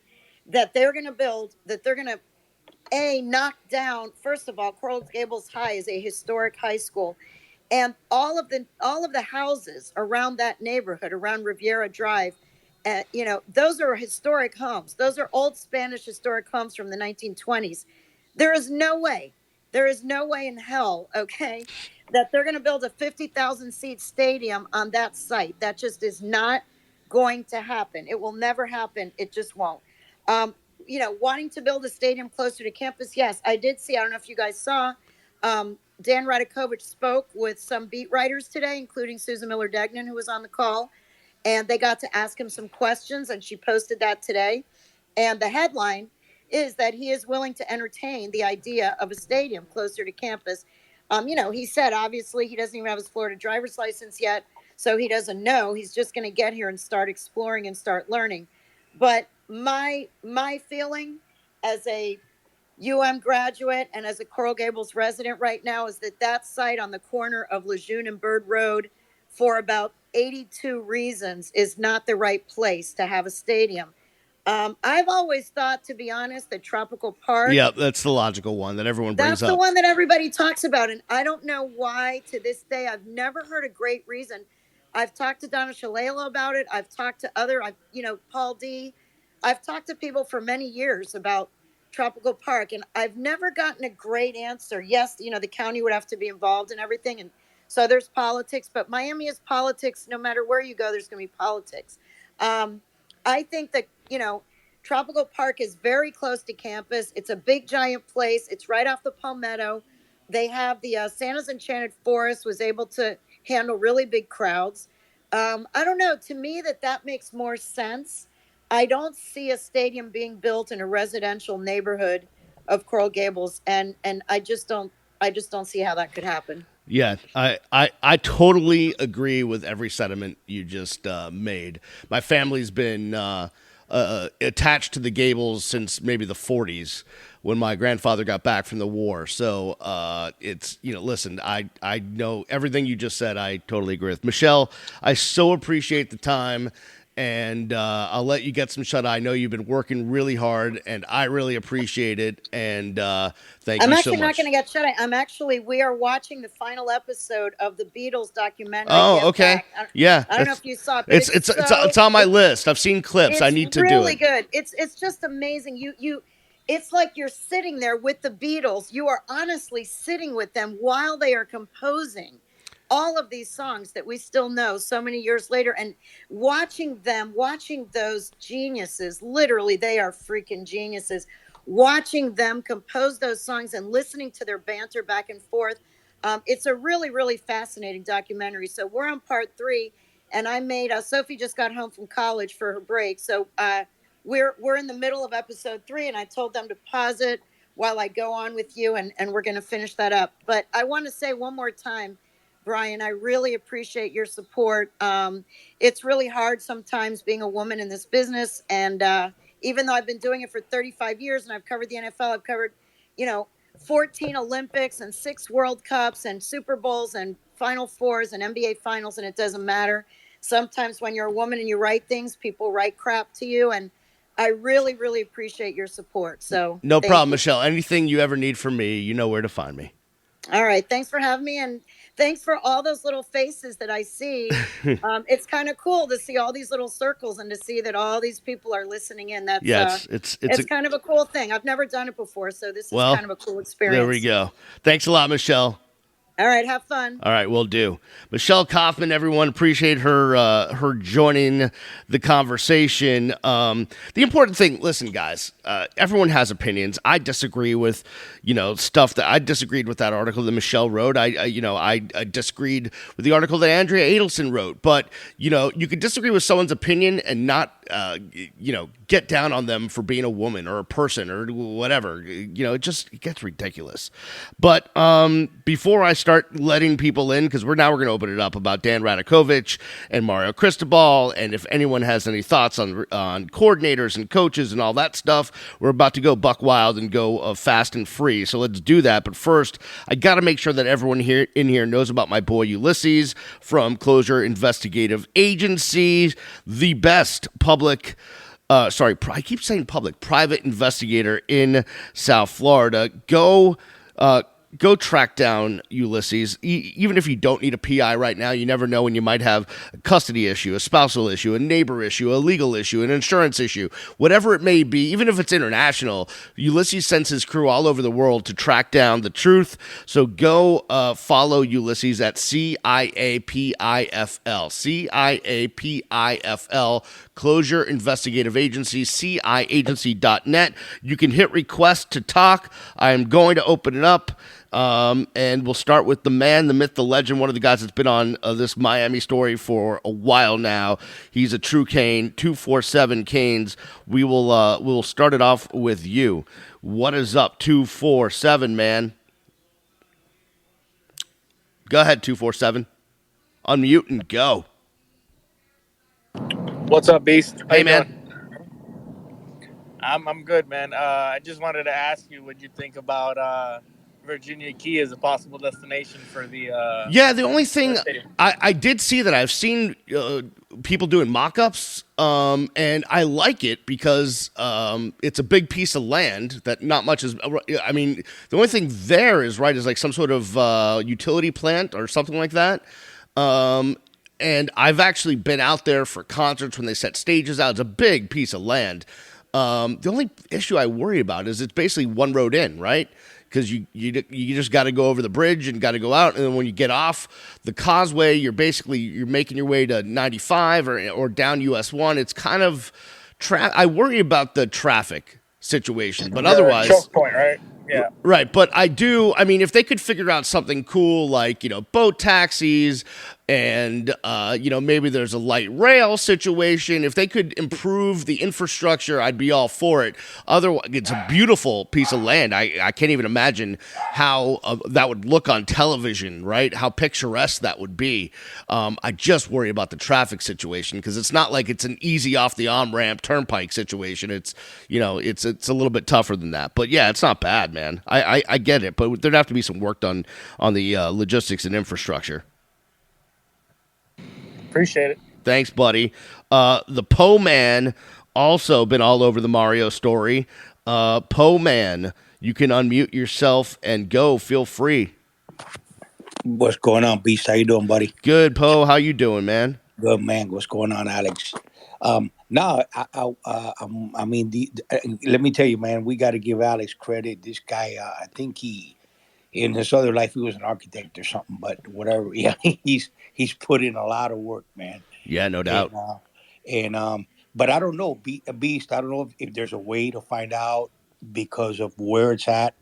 [SPEAKER 2] that they're going to knock down. First of all, Coral Gables High is a historic high school, and all of the houses around that neighborhood, around Riviera Drive, those are historic homes. Those are old Spanish historic homes from the 1920s. There is no way in hell, okay, that they're going to build a 50,000 seat stadium on that site. That just is not going to happen. It will never happen. It just won't. Wanting to build a stadium closer to campus. Yes, I did see. I don't know if you guys saw. Dan Radakovich spoke with some beat writers today, including Susan Miller Degnan, who was on the call. and they got to ask him some questions, and she posted that today. And the headline is that he is willing to entertain the idea of a stadium closer to campus. He said obviously he doesn't even have his Florida driver's license yet, so he doesn't know. He's just going to get here and start exploring and start learning. But my feeling as a graduate and as a Coral Gables resident right now is that site on the corner of Lejeune and Bird Road, for about 82 reasons, is not the right place to have a stadium. I've always thought, to be honest, that Tropical Park.
[SPEAKER 1] Yeah, that's the logical one that everyone brings up.
[SPEAKER 2] That's the one that everybody talks about, and I don't know why to this day I've never heard a great reason. I've talked to Donna Shalala about it. I've talked to Paul D. I've talked to people for many years about Tropical Park, and I've never gotten a great answer. Yes, the county would have to be involved in everything, and so there's politics, but Miami is politics. No matter where you go, there's going to be politics. I think that, Tropical Park is very close to campus. It's a big, giant place. It's right off the Palmetto. They have the Santa's Enchanted Forest was able to handle really big crowds. I don't know. To me, that makes more sense. I don't see a stadium being built in a residential neighborhood of Coral Gables, and I just don't see how that could happen.
[SPEAKER 1] Yeah, I totally agree with every sentiment you just made. My family's been attached to the Gables since maybe the 40s when my grandfather got back from the war. So it's, listen, I know everything you just said. I totally agree with. Michelle, I so appreciate the time. And I'll let you get some shut-eye. I know you've been working really hard, and I really appreciate it. And thank you so much.
[SPEAKER 2] I'm actually not going to get shut-eye. We are watching the final episode of the Beatles documentary.
[SPEAKER 1] Oh, okay.
[SPEAKER 2] I don't know if you saw it.
[SPEAKER 1] It's on my list. I've seen clips. I need to do it.
[SPEAKER 2] It's really good. It's just amazing. It's like you're sitting there with the Beatles. You are honestly sitting with them while they are composing all of these songs that we still know so many years later, and watching those geniuses, literally they are freaking geniuses, watching them compose those songs and listening to their banter back and forth. It's a really, really fascinating documentary. So we're on part 3, and I made Sophie just got home from college for her break. So we're in the middle of episode 3, and I told them to pause it while I go on with you, and we're going to finish that up. But I want to say one more time, Brian, I really appreciate your support. It's really hard sometimes being a woman in this business. And even though I've been doing it for 35 years and I've covered the NFL, I've covered, 14 Olympics and 6 World Cups and Super Bowls and Final Fours and NBA Finals, and it doesn't matter. Sometimes when you're a woman and you write things, people write crap to you. And I really, really appreciate your support. So
[SPEAKER 1] no problem, Michelle. Anything you ever need from me, you know where to find me.
[SPEAKER 2] All right. Thanks for having me. And thanks for all those little faces that I see. It's kind of cool to see all these little circles and to see that all these people are listening in. That's it's kind of a cool thing. I've never done it before, so this is kind of a cool experience.
[SPEAKER 1] There we go. Thanks a lot, Michelle.
[SPEAKER 2] All right, have fun.
[SPEAKER 1] All right, will do. Michelle Kaufman, everyone, appreciate her joining the conversation. The important thing, listen, guys, everyone has opinions. I disagree with, stuff that I disagreed with that article that Michelle wrote. I disagreed with the article that Andrea Adelson wrote. But you could disagree with someone's opinion and not, get down on them for being a woman or a person or whatever. It gets ridiculous. But before I start letting people in, because we're going to open it up about Dan Radakovich and Mario Cristobal, and if anyone has any thoughts on coordinators and coaches and all that stuff, we're about to go buck wild and go fast and free. So let's do that. But first, I got to make sure that everyone in here knows about my boy Ulysses from Closure Investigative Agency, the best I keep saying private investigator in South Florida. Go track down Ulysses. Even if you don't need a PI right now, you never know when you might have a custody issue, a spousal issue, a neighbor issue, a legal issue, an insurance issue, whatever it may be. Even if it's international, Ulysses sends his crew all over the world to track down the truth. So go follow Ulysses at CIAPIFL, CIAPIFL, Closure Investigative Agency, ciagency.net. You can hit request to talk. I am going to open it up. And we'll start with the man, the myth, the legend, one of the guys that's been on this Miami story for a while now. He's a true Cane, 247 Canes. We'll start it off with you. What is up, 247, man? Go ahead, 247. Unmute and go.
[SPEAKER 3] What's up, Beast? How
[SPEAKER 1] Hey,
[SPEAKER 3] you
[SPEAKER 1] man.
[SPEAKER 3] doing? I'm good, man. I just wanted to ask you what you think about Virginia Key as a possible destination for the
[SPEAKER 1] Yeah, the only thing
[SPEAKER 3] stadium.
[SPEAKER 1] I did see that I've seen people doing mock-ups, and I like it because it's a big piece of land that not much is. I mean, the only thing there is like some sort of utility plant or something like that. And I've actually been out there for concerts when they set stages out. It's a big piece of land. The only issue I worry about is it's basically one road in, right? Because you just got to go over the bridge and got to go out, and then when you get off the causeway, you're making your way to 95 or down US 1. It's kind of I worry about the traffic situation, but otherwise,
[SPEAKER 3] choke point, right? Yeah.
[SPEAKER 1] Right, but I mean, if they could figure out something cool like, boat taxis and, maybe there's a light rail situation, if they could improve the infrastructure, I'd be all for it. Otherwise, it's a beautiful piece of land. I can't even imagine how that would look on television, right? How picturesque that would be. I just worry about the traffic situation because it's not like it's an easy off the on-ramp turnpike situation. It's, it's a little bit tougher than that. But yeah, it's not bad, man. I get it, but there'd have to be some work done on the logistics and infrastructure.
[SPEAKER 3] Appreciate it.
[SPEAKER 1] Thanks, buddy. The Poe Man also been all over the Mario story. Poe Man, you can unmute yourself and go. Feel free.
[SPEAKER 4] What's going on, Beast? How you doing, buddy?
[SPEAKER 1] Good, Poe. How you doing, man?
[SPEAKER 4] Good, man. What's going on, Alex? No, I mean, let me tell you, man. We got to give Alex credit. This guy, I think in his other life, he was an architect or something. But whatever, yeah, he's put in a lot of work, man.
[SPEAKER 1] Yeah, no doubt.
[SPEAKER 4] But I don't know, Beast. I don't know if there's a way to find out because of where it's at.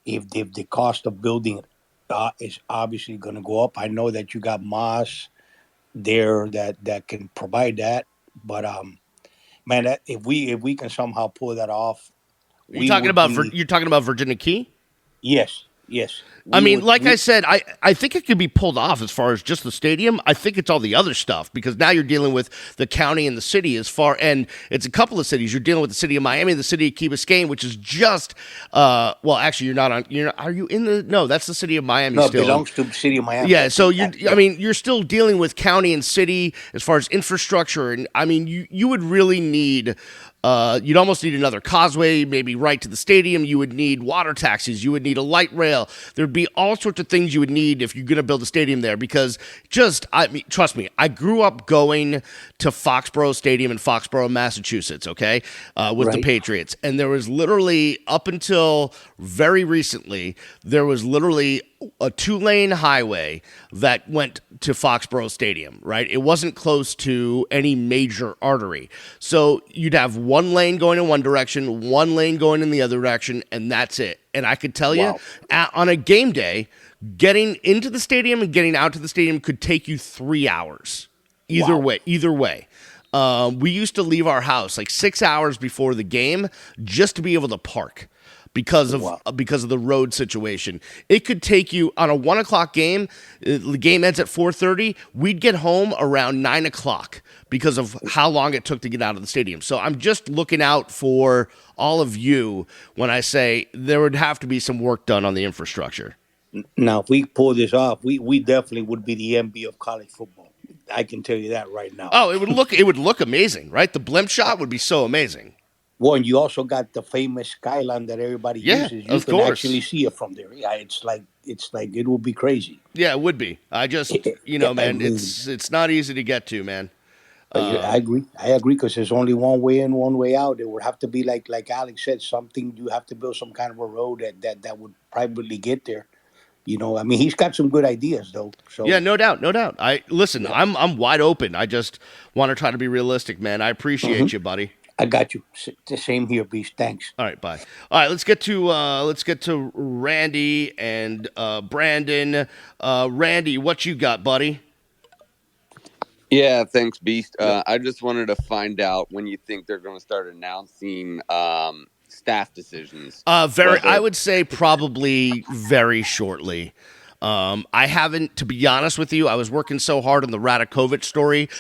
[SPEAKER 4] If the cost of building it is obviously going to go up. I know that you got Moss there that can provide that, but man, if we can somehow pull that off,
[SPEAKER 1] you're talking about Virginia Key?
[SPEAKER 4] Yes.
[SPEAKER 1] I mean, I said, I think it could be pulled off as far as just the stadium. I think it's all the other stuff because now you're dealing with the county and the city and it's a couple of cities. You're dealing with the city of Miami, the city of Key Biscayne, which is just, actually are you in the, no, that's the city of Miami
[SPEAKER 4] no,
[SPEAKER 1] still.
[SPEAKER 4] It belongs to the city of Miami.
[SPEAKER 1] Yeah, so I mean, you're still dealing with county and city as far as infrastructure. And I mean, you would really need, you'd almost need another causeway, maybe right to the stadium. You would need water taxis. You would need a light rail. There'd be all sorts of things you would need if you're going to build a stadium there because trust me, I grew up going to Foxborough Stadium in Foxborough, Massachusetts, okay, with the Patriots. And there was literally, up until very recently, there was literally a 2-lane highway that went to Foxborough Stadium, right? It wasn't close to any major artery. So you'd have one lane going in one direction, one lane going in the other direction, and that's it. And I could tell you, on a game day, getting into the stadium and getting out to the stadium could take you 3 hours. Either way. We used to leave our house like 6 hours before the game just to be able to park. Because of the road situation. It could take you on a 1 o'clock game. The game ends at 4:30. We'd get home around 9 o'clock because of how long it took to get out of the stadium. So I'm just looking out for all of you when I say there would have to be some work done on the infrastructure.
[SPEAKER 4] Now, if we pull this off, we definitely would be the NBA of college football. I can tell you that right now.
[SPEAKER 1] Oh, it would look amazing, right? The blimp shot would be so amazing.
[SPEAKER 4] Well, and you also got the famous skyline that everybody uses. You can actually see it from there. Yeah, it's like it will be crazy.
[SPEAKER 1] Yeah, it would be. I just man, it's not easy to get to, man.
[SPEAKER 4] I agree because there's only one way in, one way out. It would have to be like Alex said, something. You have to build some kind of a road that would probably get there. I mean, he's got some good ideas though. So
[SPEAKER 1] yeah, no doubt. I'm wide open. I just want to try to be realistic, man. I appreciate you, buddy.
[SPEAKER 4] I got you. The same here, Beast. Thanks.
[SPEAKER 1] All right, bye. All right, let's get to Randy and Brandon. Randy, what you got, buddy?
[SPEAKER 5] Yeah, thanks, Beast. I just wanted to find out when you think they're going to start announcing staff decisions.
[SPEAKER 1] I would say probably very shortly. I haven't, to be honest with you, I was working so hard on the Radakovich story.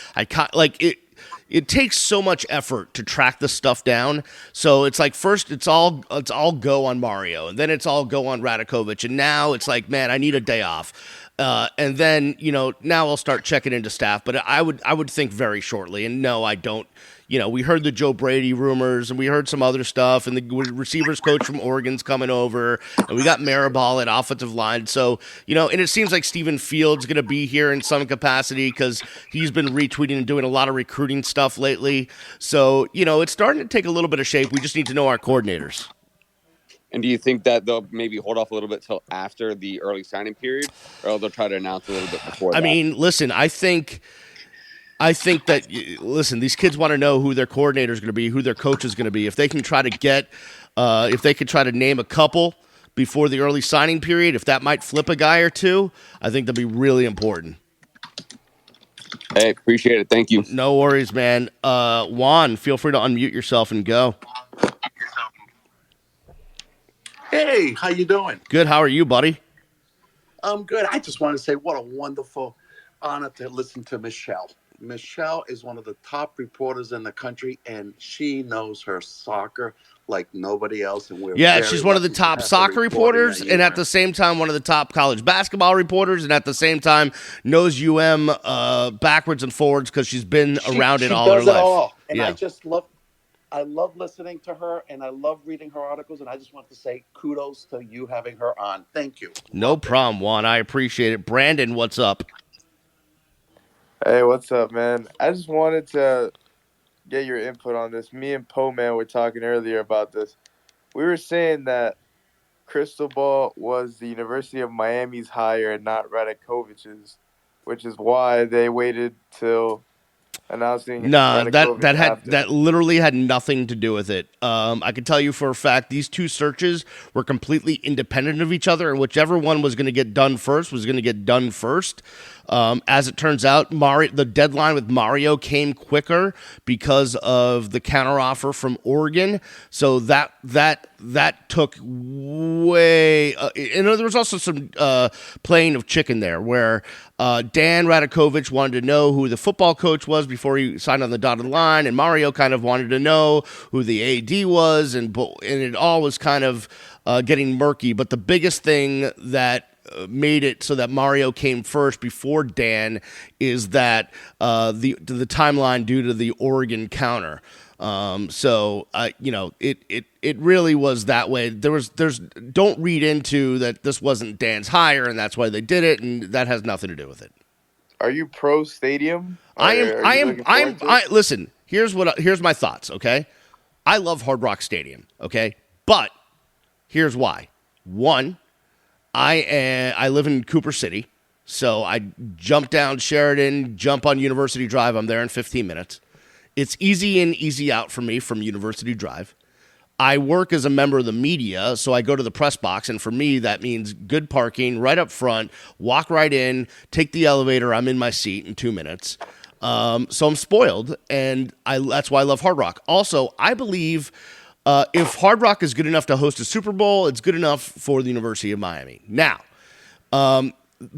[SPEAKER 1] It takes so much effort to track this stuff down. So it's like first it's all go on Mario, and then it's all go on Radakovich, and now it's like, man, I need a day off. And then, now I'll start checking into staff, but I would think very shortly. And no, I don't. We heard the Joe Brady rumors, and we heard some other stuff, and the receivers coach from Oregon's coming over, and we got Maribal at offensive line. So, and it seems like Stephen Fields going to be here in some capacity because he's been retweeting and doing a lot of recruiting stuff lately. So, it's starting to take a little bit of shape. We just need to know our coordinators.
[SPEAKER 5] And do you think that they'll maybe hold off a little bit till after the early signing period, or they'll try to announce a little bit before that?
[SPEAKER 1] I mean, listen, I think that, these kids want to know who their coordinator is going to be, who their coach is going to be. If they can try to name a couple before the early signing period, if that might flip a guy or two, I think that'd be really important.
[SPEAKER 5] Hey, appreciate it. Thank you.
[SPEAKER 1] No worries, man. Juan, feel free to unmute yourself and go.
[SPEAKER 6] Hey, how you doing?
[SPEAKER 1] Good. How are you, buddy?
[SPEAKER 6] I'm good. I just want to say what a wonderful honor to listen to Michelle. Michelle is one of the top reporters in the country, and she knows her soccer like nobody else. And
[SPEAKER 1] she's one of the top soccer reporters, and at the same time, one of the top college basketball reporters, and at the same time, knows backwards and forwards because she's been around it all her life.
[SPEAKER 6] All. And I love listening to her, and I love reading her articles, and I just want to say kudos to you having her on. Thank you.
[SPEAKER 1] No problem, Juan. I appreciate it. Brandon, what's up?
[SPEAKER 7] Hey, what's up, man? I just wanted to get your input on this. Me and Po-Man were talking earlier about this. We were saying that Cristobal was the University of Miami's hire and not Radakovich's, which is why they waited till announcing.
[SPEAKER 1] No, that literally had nothing to do with it. I can tell you for a fact these two searches were completely independent of each other, and whichever one was going to get done first was going to get done first. As it turns out, the deadline with Mario came quicker because of the counteroffer from Oregon. So that took way. And there was also some playing of chicken there, where Dan Radakovich wanted to know who the football coach was before he signed on the dotted line, and Mario kind of wanted to know who the AD was, and it all was kind of getting murky. But the biggest thing that made it so that Mario came first before Dan is that the timeline due to the Oregon counter. It really was that way. Don't read into that this wasn't Dan's hire and that's why they did it, and that has nothing to do with it.
[SPEAKER 7] Are you pro stadium?
[SPEAKER 1] Listen, here's my thoughts, okay? I love Hard Rock Stadium, okay? But here's why. One, I live in Cooper City, so I jump down Sheridan, jump on University Drive. I'm there in 15 minutes. It's easy in, easy out for me from University Drive. I work as a member of the media, so I go to the press box, and for me, that means good parking right up front, walk right in, take the elevator, I'm in my seat in 2 minutes. So I'm spoiled, and that's why I love Hard Rock. Also, I believe if Hard Rock is good enough to host a Super Bowl, it's good enough for the University of Miami. Now,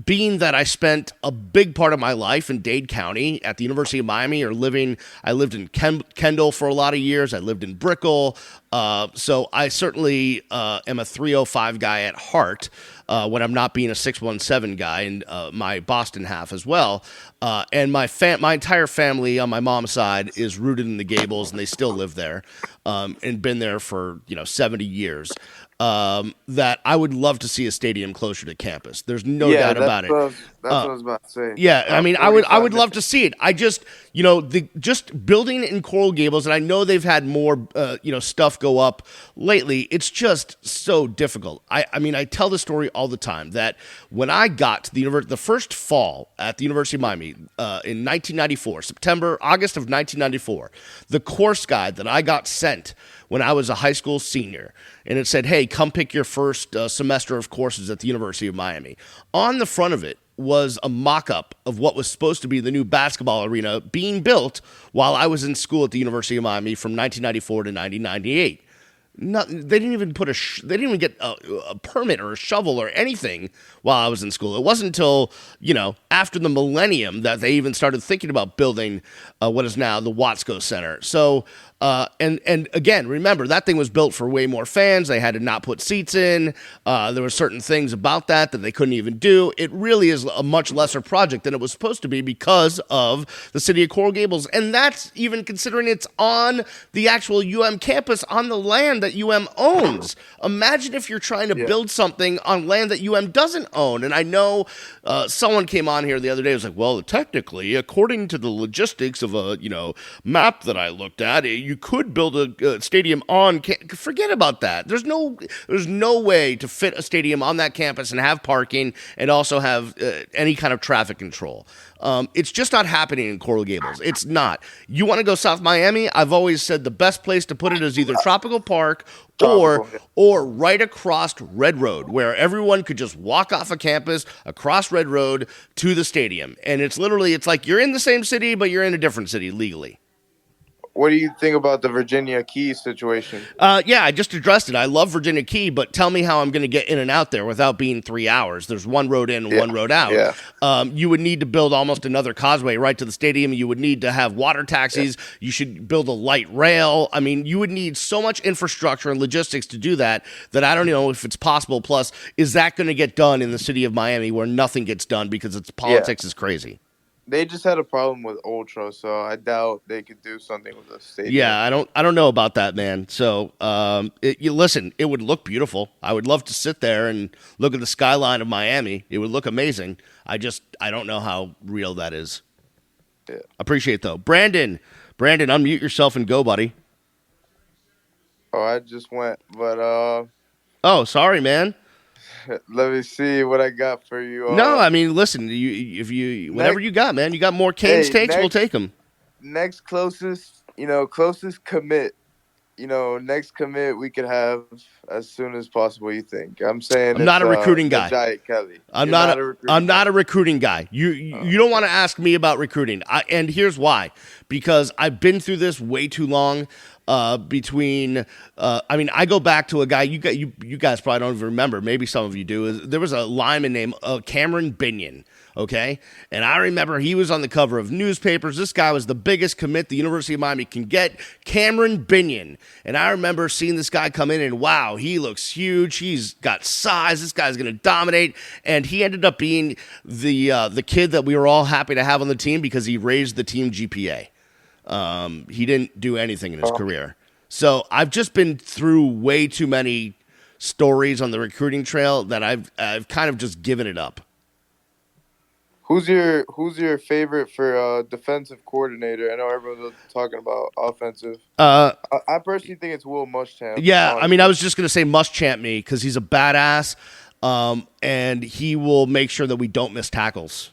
[SPEAKER 1] being that I spent a big part of my life in Dade County at the University of Miami, I lived in Kendall for a lot of years. I lived in Brickell. So I certainly am a 305 guy at heart when I'm not being a 617 guy, and my Boston half as well. And my entire family on my mom's side is rooted in the Gables, and they still live there and been there for 70 years. that I would love to see a stadium closer to campus. There's no doubt about it.
[SPEAKER 7] That's what I was about to say.
[SPEAKER 1] Yeah, I mean, I would
[SPEAKER 7] 45
[SPEAKER 1] love to see it. I just, just building in Coral Gables, and I know they've had more, stuff go up lately. It's just so difficult. I mean, I tell the story all the time that when I got to the first fall at the University of Miami in 1994, August of 1994, the course guide that I got sent when I was a high school senior, and it said, hey, come pick your first semester of courses at the University of Miami. On the front of it was a mock-up of what was supposed to be the new basketball arena being built while I was in school at the University of Miami from 1994 to 1998. They didn't even they didn't even get a permit or a shovel or anything while I was in school. It wasn't until, after the millennium that they even started thinking about building what is now the Watsco Center. So, and again, remember, that thing was built for way more fans. They had to not put seats in. There were certain things about that they couldn't even do. It really is a much lesser project than it was supposed to be because of the city of Coral Gables. And that's even considering it's on the actual UM campus, on the land that UM owns. Imagine if you're trying to build something on land that UM doesn't own. And I know someone came on here the other day and was like, well, technically, according to the logistics of a map that I looked at, you could build a stadium on forget about that. There's no way to fit a stadium on that campus and have parking and also have any kind of traffic control. It's just not happening in Coral Gables. It's not. You want to go South Miami? I've always said the best place to put it is either Tropical Park or right across Red Road, where everyone could just walk off of campus across Red Road to the stadium. And it's like you're in the same city, but you're in a different city legally.
[SPEAKER 7] What do you think about the Virginia Key situation?
[SPEAKER 1] Yeah, I just addressed it. I love Virginia Key, but tell me how I'm going to get in and out there without being 3 hours. There's one road in and one road out.
[SPEAKER 7] Yeah.
[SPEAKER 1] You would need to build almost another causeway right to the stadium. You would need to have water taxis. Yeah. You should build a light rail. I mean, you would need so much infrastructure and logistics to do that I don't know if it's possible. Plus, is that going to get done in the city of Miami where nothing gets done because its politics is crazy?
[SPEAKER 7] They just had a problem with Ultra, so I doubt they could do something with the stadium.
[SPEAKER 1] Yeah, I don't know about that, man. So, listen, it would look beautiful. I would love to sit there and look at the skyline of Miami. It would look amazing. I don't know how real that is.
[SPEAKER 7] Yeah.
[SPEAKER 1] Appreciate it, though. Brandon, unmute yourself and go, buddy.
[SPEAKER 7] Oh, I just went, but
[SPEAKER 1] Oh, sorry, man.
[SPEAKER 7] Let me see what I got for you.
[SPEAKER 1] No, I mean, listen, whatever you got, man. You got more Canes takes, we'll take them.
[SPEAKER 7] Next closest commit. Next commit we could have as soon as possible. You think? I'm saying
[SPEAKER 1] I'm not a recruiting guy.
[SPEAKER 7] Giant Kelly.
[SPEAKER 1] I'm not a recruiting guy. You don't want to ask me about recruiting. And here's why. Because I've been through this way too long. I go back to a guy you guys probably don't even remember. Maybe some of you do. There was a lineman named Cameron Binion. Okay, and I remember he was on the cover of newspapers. This guy was the biggest commit the University of Miami can get, Cameron Binion. And I remember seeing this guy come in and wow, he looks huge. He's got size. This guy's going to dominate. And he ended up being the kid that we were all happy to have on the team because he raised the team GPA. He didn't do anything in his career. So I've just been through way too many stories on the recruiting trail that I've kind of just given it up.
[SPEAKER 7] Who's your favorite for defensive coordinator? I know everyone's talking about offensive. I personally think it's Will Muschamp.
[SPEAKER 1] Yeah, honestly. I mean, I was just going to say Muschamp me because he's a badass, and he will make sure that we don't miss tackles.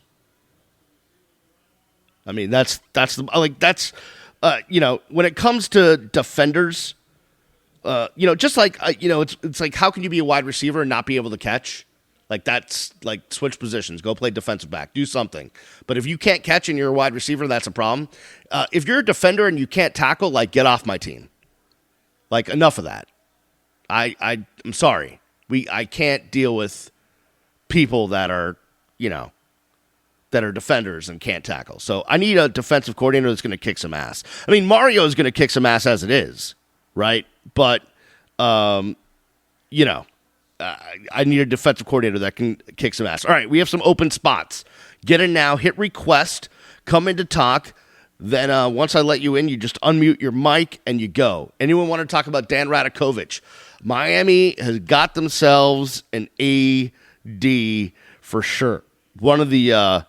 [SPEAKER 1] I mean, that's when it comes to defenders, just like it's like how can you be a wide receiver and not be able to catch? Like that's like switch positions, go play defensive back, do something. But if you can't catch and you're a wide receiver, that's a problem. If you're a defender and you can't tackle, like get off my team. Like enough of that. I'm sorry. I can't deal with people that are defenders and can't tackle. So I need a defensive coordinator that's going to kick some ass. I mean, Mario is going to kick some ass as it is, right? But, I need a defensive coordinator that can kick some ass. All right, we have some open spots. Get in now, hit request, come in to talk. Then once I let you in, you just unmute your mic and you go. Anyone want to talk about Dan Radakovich? Miami has got themselves an AD for sure. One of the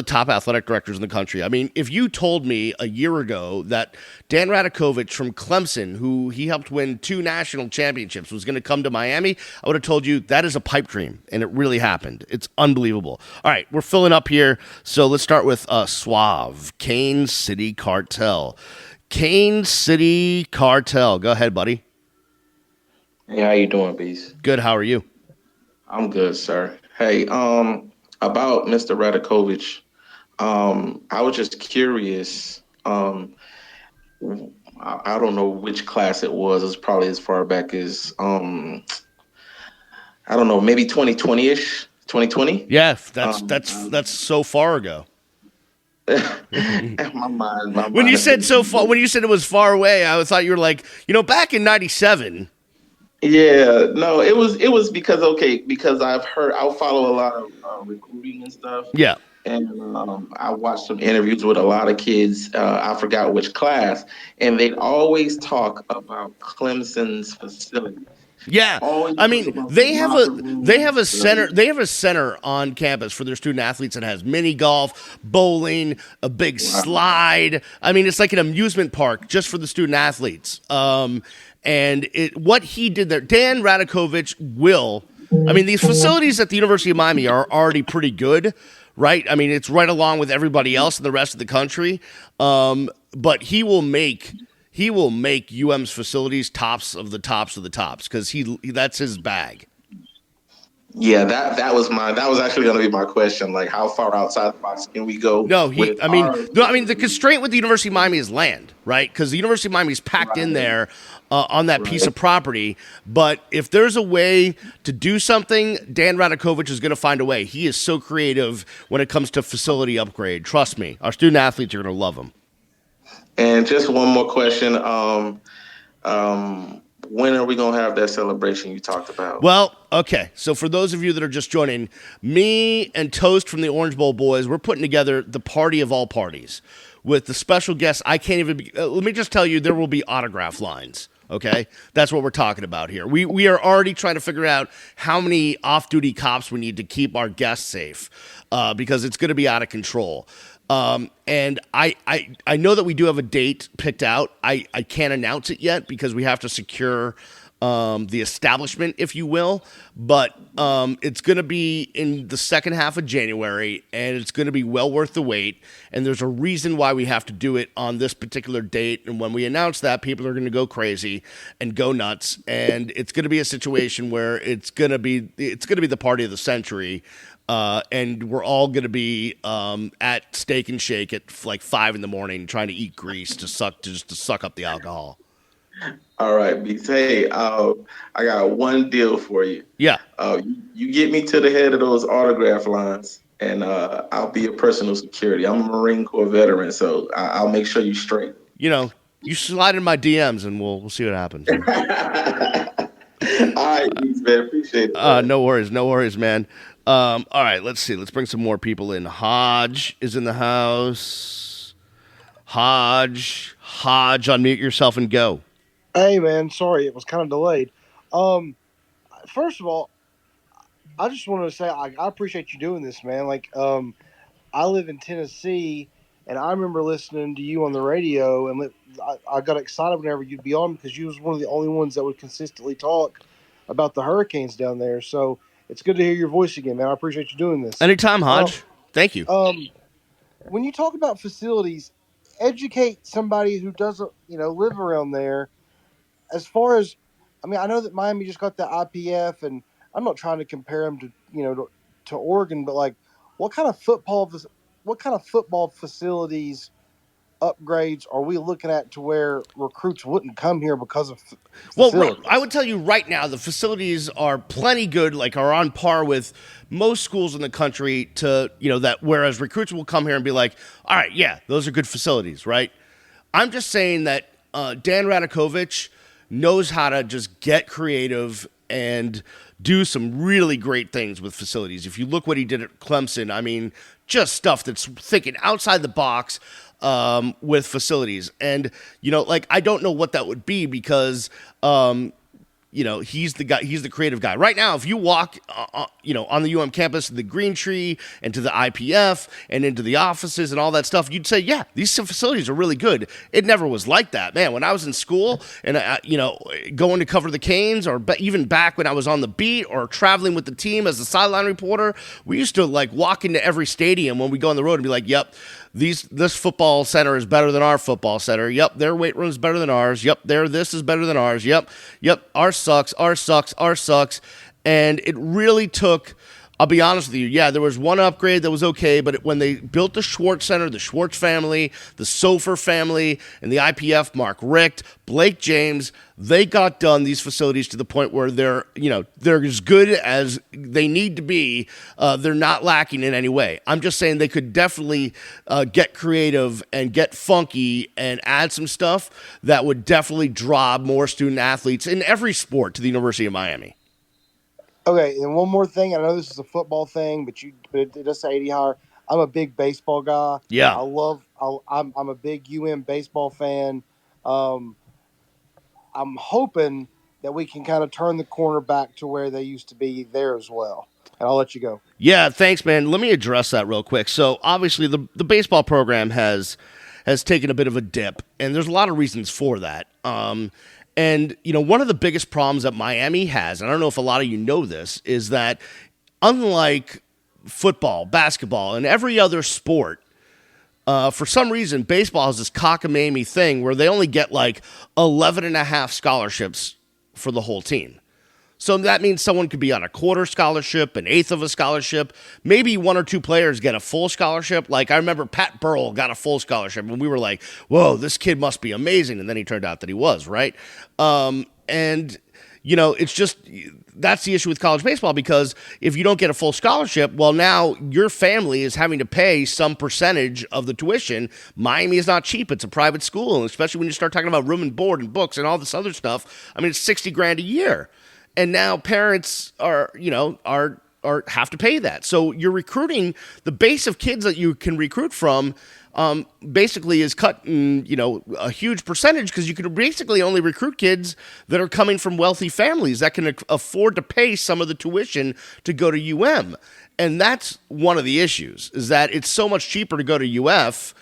[SPEAKER 1] top athletic directors in the country. I mean, if you told me a year ago that Dan Radakovich from Clemson, who he helped win 2 national championships, was going to come to Miami, I would have told you that is a pipe dream, and it really happened. It's unbelievable. All right, we're filling up here, so let's start with Suave, Cane City Cartel. Cane City Cartel. Go ahead, buddy.
[SPEAKER 8] Hey, how you doing, Beast?
[SPEAKER 1] Good, how are you?
[SPEAKER 8] I'm good, sir. Hey, about Mr. Radakovich, I was just curious. I don't know which class it was. It was probably as far back as I don't know, maybe 2020-ish, 2020.
[SPEAKER 1] Yeah, that's so far ago.
[SPEAKER 8] My mind.
[SPEAKER 1] When you said so far, when you said it was far away, I thought you were like, back in '97.
[SPEAKER 8] Yeah, no, it was because I'll follow a lot of recruiting and stuff.
[SPEAKER 1] Yeah.
[SPEAKER 8] And I watched some interviews with a lot of kids. I forgot which class, and they'd always talk about Clemson's facility.
[SPEAKER 1] Yeah, I mean they have a center on campus for their student athletes that has mini golf, bowling, a big slide. I mean, it's like an amusement park just for the student athletes. And what he did there, Dan Radakovich these facilities at the University of Miami are already pretty good, right? I mean, it's right along with everybody else in the rest of the country. But he will make UM's facilities tops of the tops of the tops because that's his bag.
[SPEAKER 8] Yeah, that was actually going to be my question. Like, how far outside the box can we go?
[SPEAKER 1] The constraint with the University of Miami is land, right? Because the University of Miami is packed in there on that piece of property. But if there's a way to do something, Dan Radakovich is going to find a way. He is so creative when it comes to facility upgrade. Trust me, our student athletes are going to love him.
[SPEAKER 8] And just one more question. When are we going to have that celebration you talked about?
[SPEAKER 1] Well, okay. So for those of you that are just joining, me and Toast from the Orange Bowl Boys, we're putting together the party of all parties with the special guests. I can't even let me just tell you, there will be autograph lines. Okay? That's what we're talking about here. We are already trying to figure out how many off-duty cops we need to keep our guests safe because it's going to be out of control. And I know that we do have a date picked out. I can't announce it yet because we have to secure the establishment, if you will. But it's going to be in the second half of January, and it's going to be well worth the wait. And there's a reason why we have to do it on this particular date. And when we announce that, people are going to go crazy and go nuts. And it's going to be a situation where it's going to be the party of the century. And we're all going to be at Steak and Shake at like 5 a.m. trying to eat grease to suck up the alcohol.
[SPEAKER 8] All right, Beats. Hey, I got one deal for you.
[SPEAKER 1] Yeah.
[SPEAKER 8] You get me to the head of those autograph lines, and I'll be your personal security. I'm a Marine Corps veteran, so I'll make sure you're straight.
[SPEAKER 1] You slide in my DMs, and we'll see what happens.
[SPEAKER 8] All right, Beats, man. Appreciate it.
[SPEAKER 1] No worries, man. All right, let's see. Let's bring some more people in. Hodge is in the house. Hodge, unmute yourself and go.
[SPEAKER 9] Hey, man. Sorry, it was kind of delayed. First of all, I just wanted to say I appreciate you doing this, man. Like, I live in Tennessee, and I remember listening to you on the radio, and I got excited whenever you'd be on because you was one of the only ones that would consistently talk about the hurricanes down there. So it's good to hear your voice again, man. I appreciate you doing this.
[SPEAKER 1] Anytime, Hodge. Thank you.
[SPEAKER 9] When you talk about facilities, educate somebody who doesn't, live around there. As far as, I know that Miami just got the IPF, and I'm not trying to compare them to Oregon, but like, what kind of football facilities upgrades are we looking at to where recruits wouldn't come here because of facilities?
[SPEAKER 1] Well, I would tell you right now, the facilities are plenty good, like are on par with most schools in the country to, that whereas recruits will come here and be like, all right, yeah, those are good facilities, right? I'm just saying that Dan Radakovich knows how to just get creative and do some really great things with facilities. If you look what he did at Clemson, I mean, just stuff that's thinking outside the box with facilities. And, like, I don't know what that would be because, he's the guy, he's the creative guy. Right now, if you walk, on the campus to the Green Tree and to the IPF and into the offices and all that stuff, you'd say, yeah, these facilities are really good. It never was like that, man. When I was in school and, going to cover the Canes or even back when I was on the beat or traveling with the team as a sideline reporter, we used to like walk into every stadium when we go on the road and be like, yep, this football center is better than our football center. Yep, their weight room is better than ours. Yep, this is better than ours. Yep, ours sucks. And it really took, I'll be honest with you, yeah, there was one upgrade that was okay, but when they built the Schwartz Center, the Schwartz family, the Sofer family, and the IPF, Mark Richt, Blake James, they got done these facilities to the point where they're as good as they need to be. They're not lacking in any way. I'm just saying they could definitely get creative and get funky and add some stuff that would definitely draw more student athletes in every sport to the University of Miami.
[SPEAKER 9] Okay, and one more thing. I know this is a football thing, but it does say 80 higher. I'm a big baseball guy.
[SPEAKER 1] Yeah,
[SPEAKER 9] I'm a big baseball fan. I'm hoping that we can kind of turn the corner back to where they used to be there as well. And I'll let you go.
[SPEAKER 1] Yeah, thanks, man. Let me address that real quick. So obviously the baseball program has taken a bit of a dip, and there's a lot of reasons for that. And, one of the biggest problems that Miami has, and I don't know if a lot of you know this, is that unlike football, basketball, and every other sport, for some reason, baseball has this cockamamie thing where they only get like 11 and a half scholarships for the whole team. So that means someone could be on a quarter scholarship, an eighth of a scholarship. Maybe one or two players get a full scholarship. Like I remember Pat Burrell got a full scholarship, and we were like, whoa, this kid must be amazing. And then he turned out that he was, right? It's just that's the issue with college baseball, because if you don't get a full scholarship, well, now your family is having to pay some percentage of the tuition. Miami is not cheap. It's a private school, and especially when you start talking about room and board and books and all this other stuff. I mean, it's $60,000 a year. And now parents are have to pay that. So you're recruiting, the base of kids that you can recruit from basically is cut in, a huge percentage, because you can basically only recruit kids that are coming from wealthy families that can afford to pay some of the tuition to go to UM. And that's one of the issues, is that it's so much cheaper to go to UF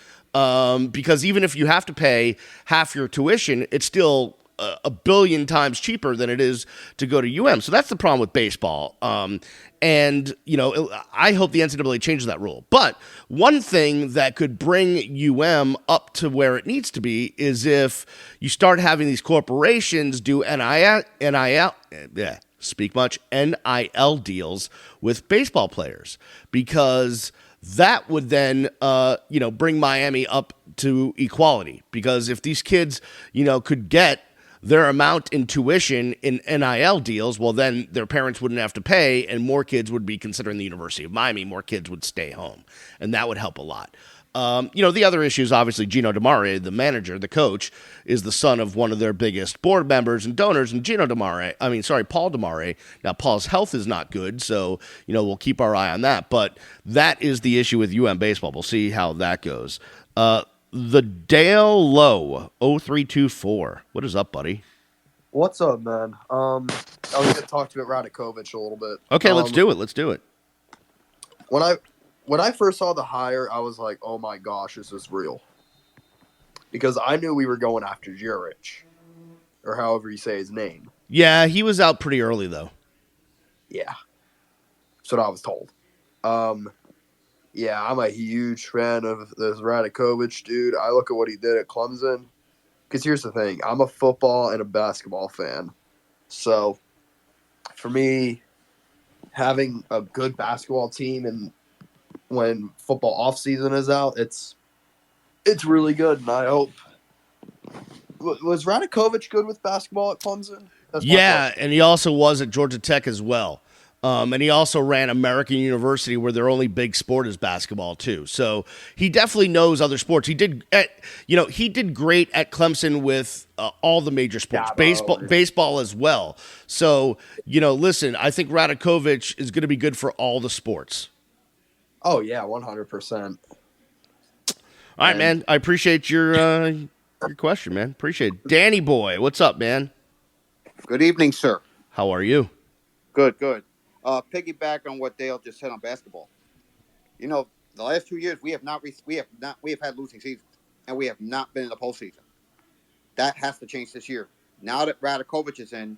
[SPEAKER 1] because even if you have to pay half your tuition, it's still a billion times cheaper than it is to go to UM. So that's the problem with baseball. And, I hope the NCAA changes that rule. But one thing that could bring UM up to where it needs to be is if you start having these corporations do NIL deals with baseball players, because that would then, bring Miami up to equality. Because if these kids, could get their amount in tuition in NIL deals, well, then their parents wouldn't have to pay, and more kids would be considering the University of Miami. More kids would stay home, and that would help a lot. The other issue is obviously Gino DiMare, the manager, the coach, is the son of one of their biggest board members and donors, and Paul DiMare. Now, Paul's health is not good, so, we'll keep our eye on that. But that is the issue with UM baseball. We'll see how that goes. The Dale Lowe 0324. What is up, buddy?
[SPEAKER 10] What's up, man? I was going to talk to you about Radakovich a little bit.
[SPEAKER 1] Okay, let's do it.
[SPEAKER 10] When I first saw the hire, I was like, oh my gosh, is this real? Because I knew we were going after Jurich, or however you say his name.
[SPEAKER 1] Yeah, he was out pretty early, though.
[SPEAKER 10] Yeah. That's what I was told. Yeah, I'm a huge fan of this Radakovich dude. I look at what he did at Clemson. Because here's the thing. I'm a football and a basketball fan. So, for me, having a good basketball team and when football off season is out, it's really good. And I hope. Was Radakovich good with basketball at Clemson?
[SPEAKER 1] Yeah, and he also was at Georgia Tech as well. And he also ran American University, where their only big sport is basketball too. So he definitely knows other sports. He did, he did great at Clemson with all the major sports, baseball as well. So listen, I think Radakovich is going to be good for all the sports.
[SPEAKER 10] Oh yeah, 100%.
[SPEAKER 1] All right, man. I appreciate your question, man. Appreciate it. Danny boy, what's up, man?
[SPEAKER 11] Good evening, sir.
[SPEAKER 1] How are you?
[SPEAKER 11] Good. Piggyback on what Dale just said on basketball. The last 2 years we have had losing seasons, and we have not been in the postseason. That has to change this year. Now that Radakovich is in.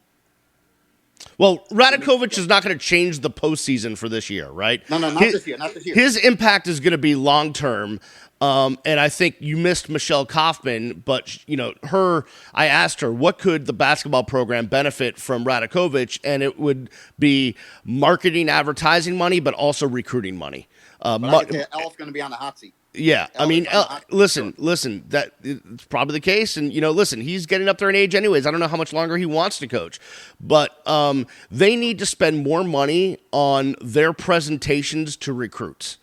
[SPEAKER 1] Well, Radakovich is not going to change the postseason for this year, right?
[SPEAKER 11] No, not this year. Not this year.
[SPEAKER 1] His impact is going to be long term. And I think you missed Michelle Kaufman, but I asked her, what could the basketball program benefit from Radakovich? And it would be marketing, advertising money, but also recruiting money.
[SPEAKER 11] El's going to be on the hot seat.
[SPEAKER 1] Yeah, I mean, listen, that it's probably the case. And, listen, he's getting up there in age anyways. I don't know how much longer he wants to coach. But they need to spend more money on their presentations to recruits.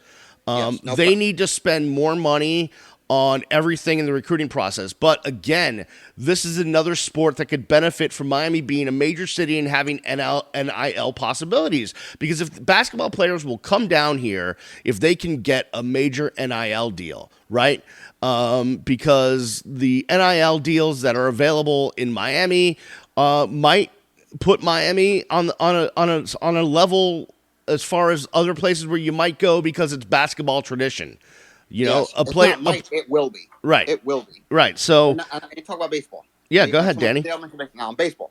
[SPEAKER 1] They need to spend more money on everything in the recruiting process. But again, this is another sport that could benefit from Miami being a major city and having NIL possibilities. Because if basketball players will come down here if they can get a major NIL deal, right? Because the NIL deals that are available in Miami might put Miami on a level as far as other places where you might go because it's basketball tradition.
[SPEAKER 11] It will be.
[SPEAKER 1] Right.
[SPEAKER 11] It will be.
[SPEAKER 1] Right. So
[SPEAKER 11] I talk about baseball.
[SPEAKER 1] Yeah, go ahead, Danny.
[SPEAKER 11] Now, baseball.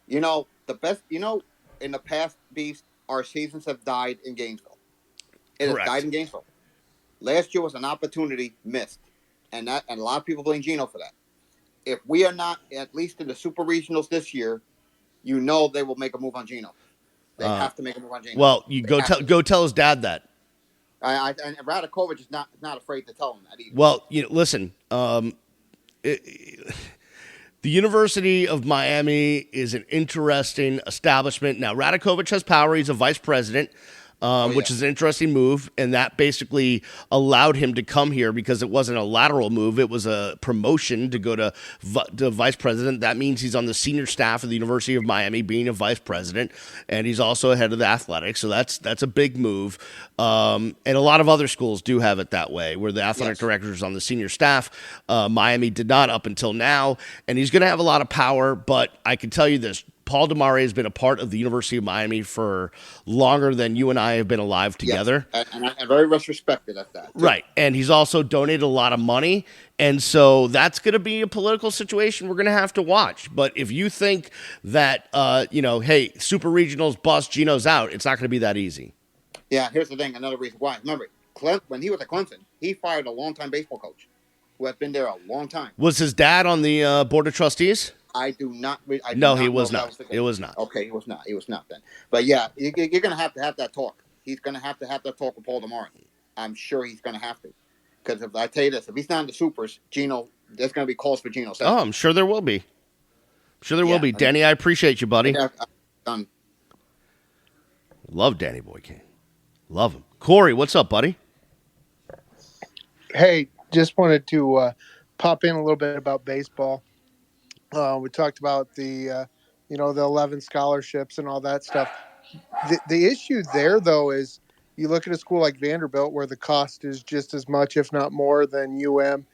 [SPEAKER 11] The best, in the past, Beast, our seasons have died in Gainesville. It has died in Gainesville. Last year was an opportunity missed. And a lot of people blame Gino for that. If we are not at least in the super regionals this year, they will make a move on Gino. They have to make a move on Gino.
[SPEAKER 1] Well, you go tell his dad that.
[SPEAKER 11] And Radakovich is not afraid to tell him that either.
[SPEAKER 1] Well, listen. The University of Miami is an interesting establishment. Now, Radakovich has power. He's a vice president. Which is an interesting move, and that basically allowed him to come here because it wasn't a lateral move. It was a promotion to go to vice president. That means he's on the senior staff of the University of Miami being a vice president, and he's also head of the athletics, so that's a big move. And a lot of other schools do have it that way, where the athletic director is on the senior staff. Miami did not up until now, and he's going to have a lot of power, but I can tell you this. Paul DeMare has been a part of the University of Miami for longer than you and I have been alive together.
[SPEAKER 11] Yes. And very much respected at that. Too.
[SPEAKER 1] Right. And he's also donated a lot of money. And so that's going to be a political situation we're going to have to watch. But if you think that, hey, super regionals bust, Gino's out, it's not going to be that easy.
[SPEAKER 11] Yeah, here's the thing. Another reason why. Remember, when he was at Clemson, he fired a longtime baseball coach who had been there a long time.
[SPEAKER 1] Was his dad on the board of trustees?
[SPEAKER 11] I do not.
[SPEAKER 1] No, he was not. It was not.
[SPEAKER 11] Okay, he was not. He was not then. But yeah, you're going to have that talk. He's going to have that talk with Paul DeMare. I'm sure he's going to have to. Because if I tell you this, if he's not in the supers, Gino, there's going to be calls for Gino.
[SPEAKER 1] Oh, I'm sure there will be. Will be. Danny, I appreciate you, buddy.
[SPEAKER 11] Done.
[SPEAKER 1] Love Danny Boy King. Love him. Corey, what's up, buddy?
[SPEAKER 12] Hey, just wanted to pop in a little bit about baseball. We talked about the 11 scholarships and all that stuff. The issue there, though, is you look at a school like Vanderbilt where the cost is just as much, if not more, than UM.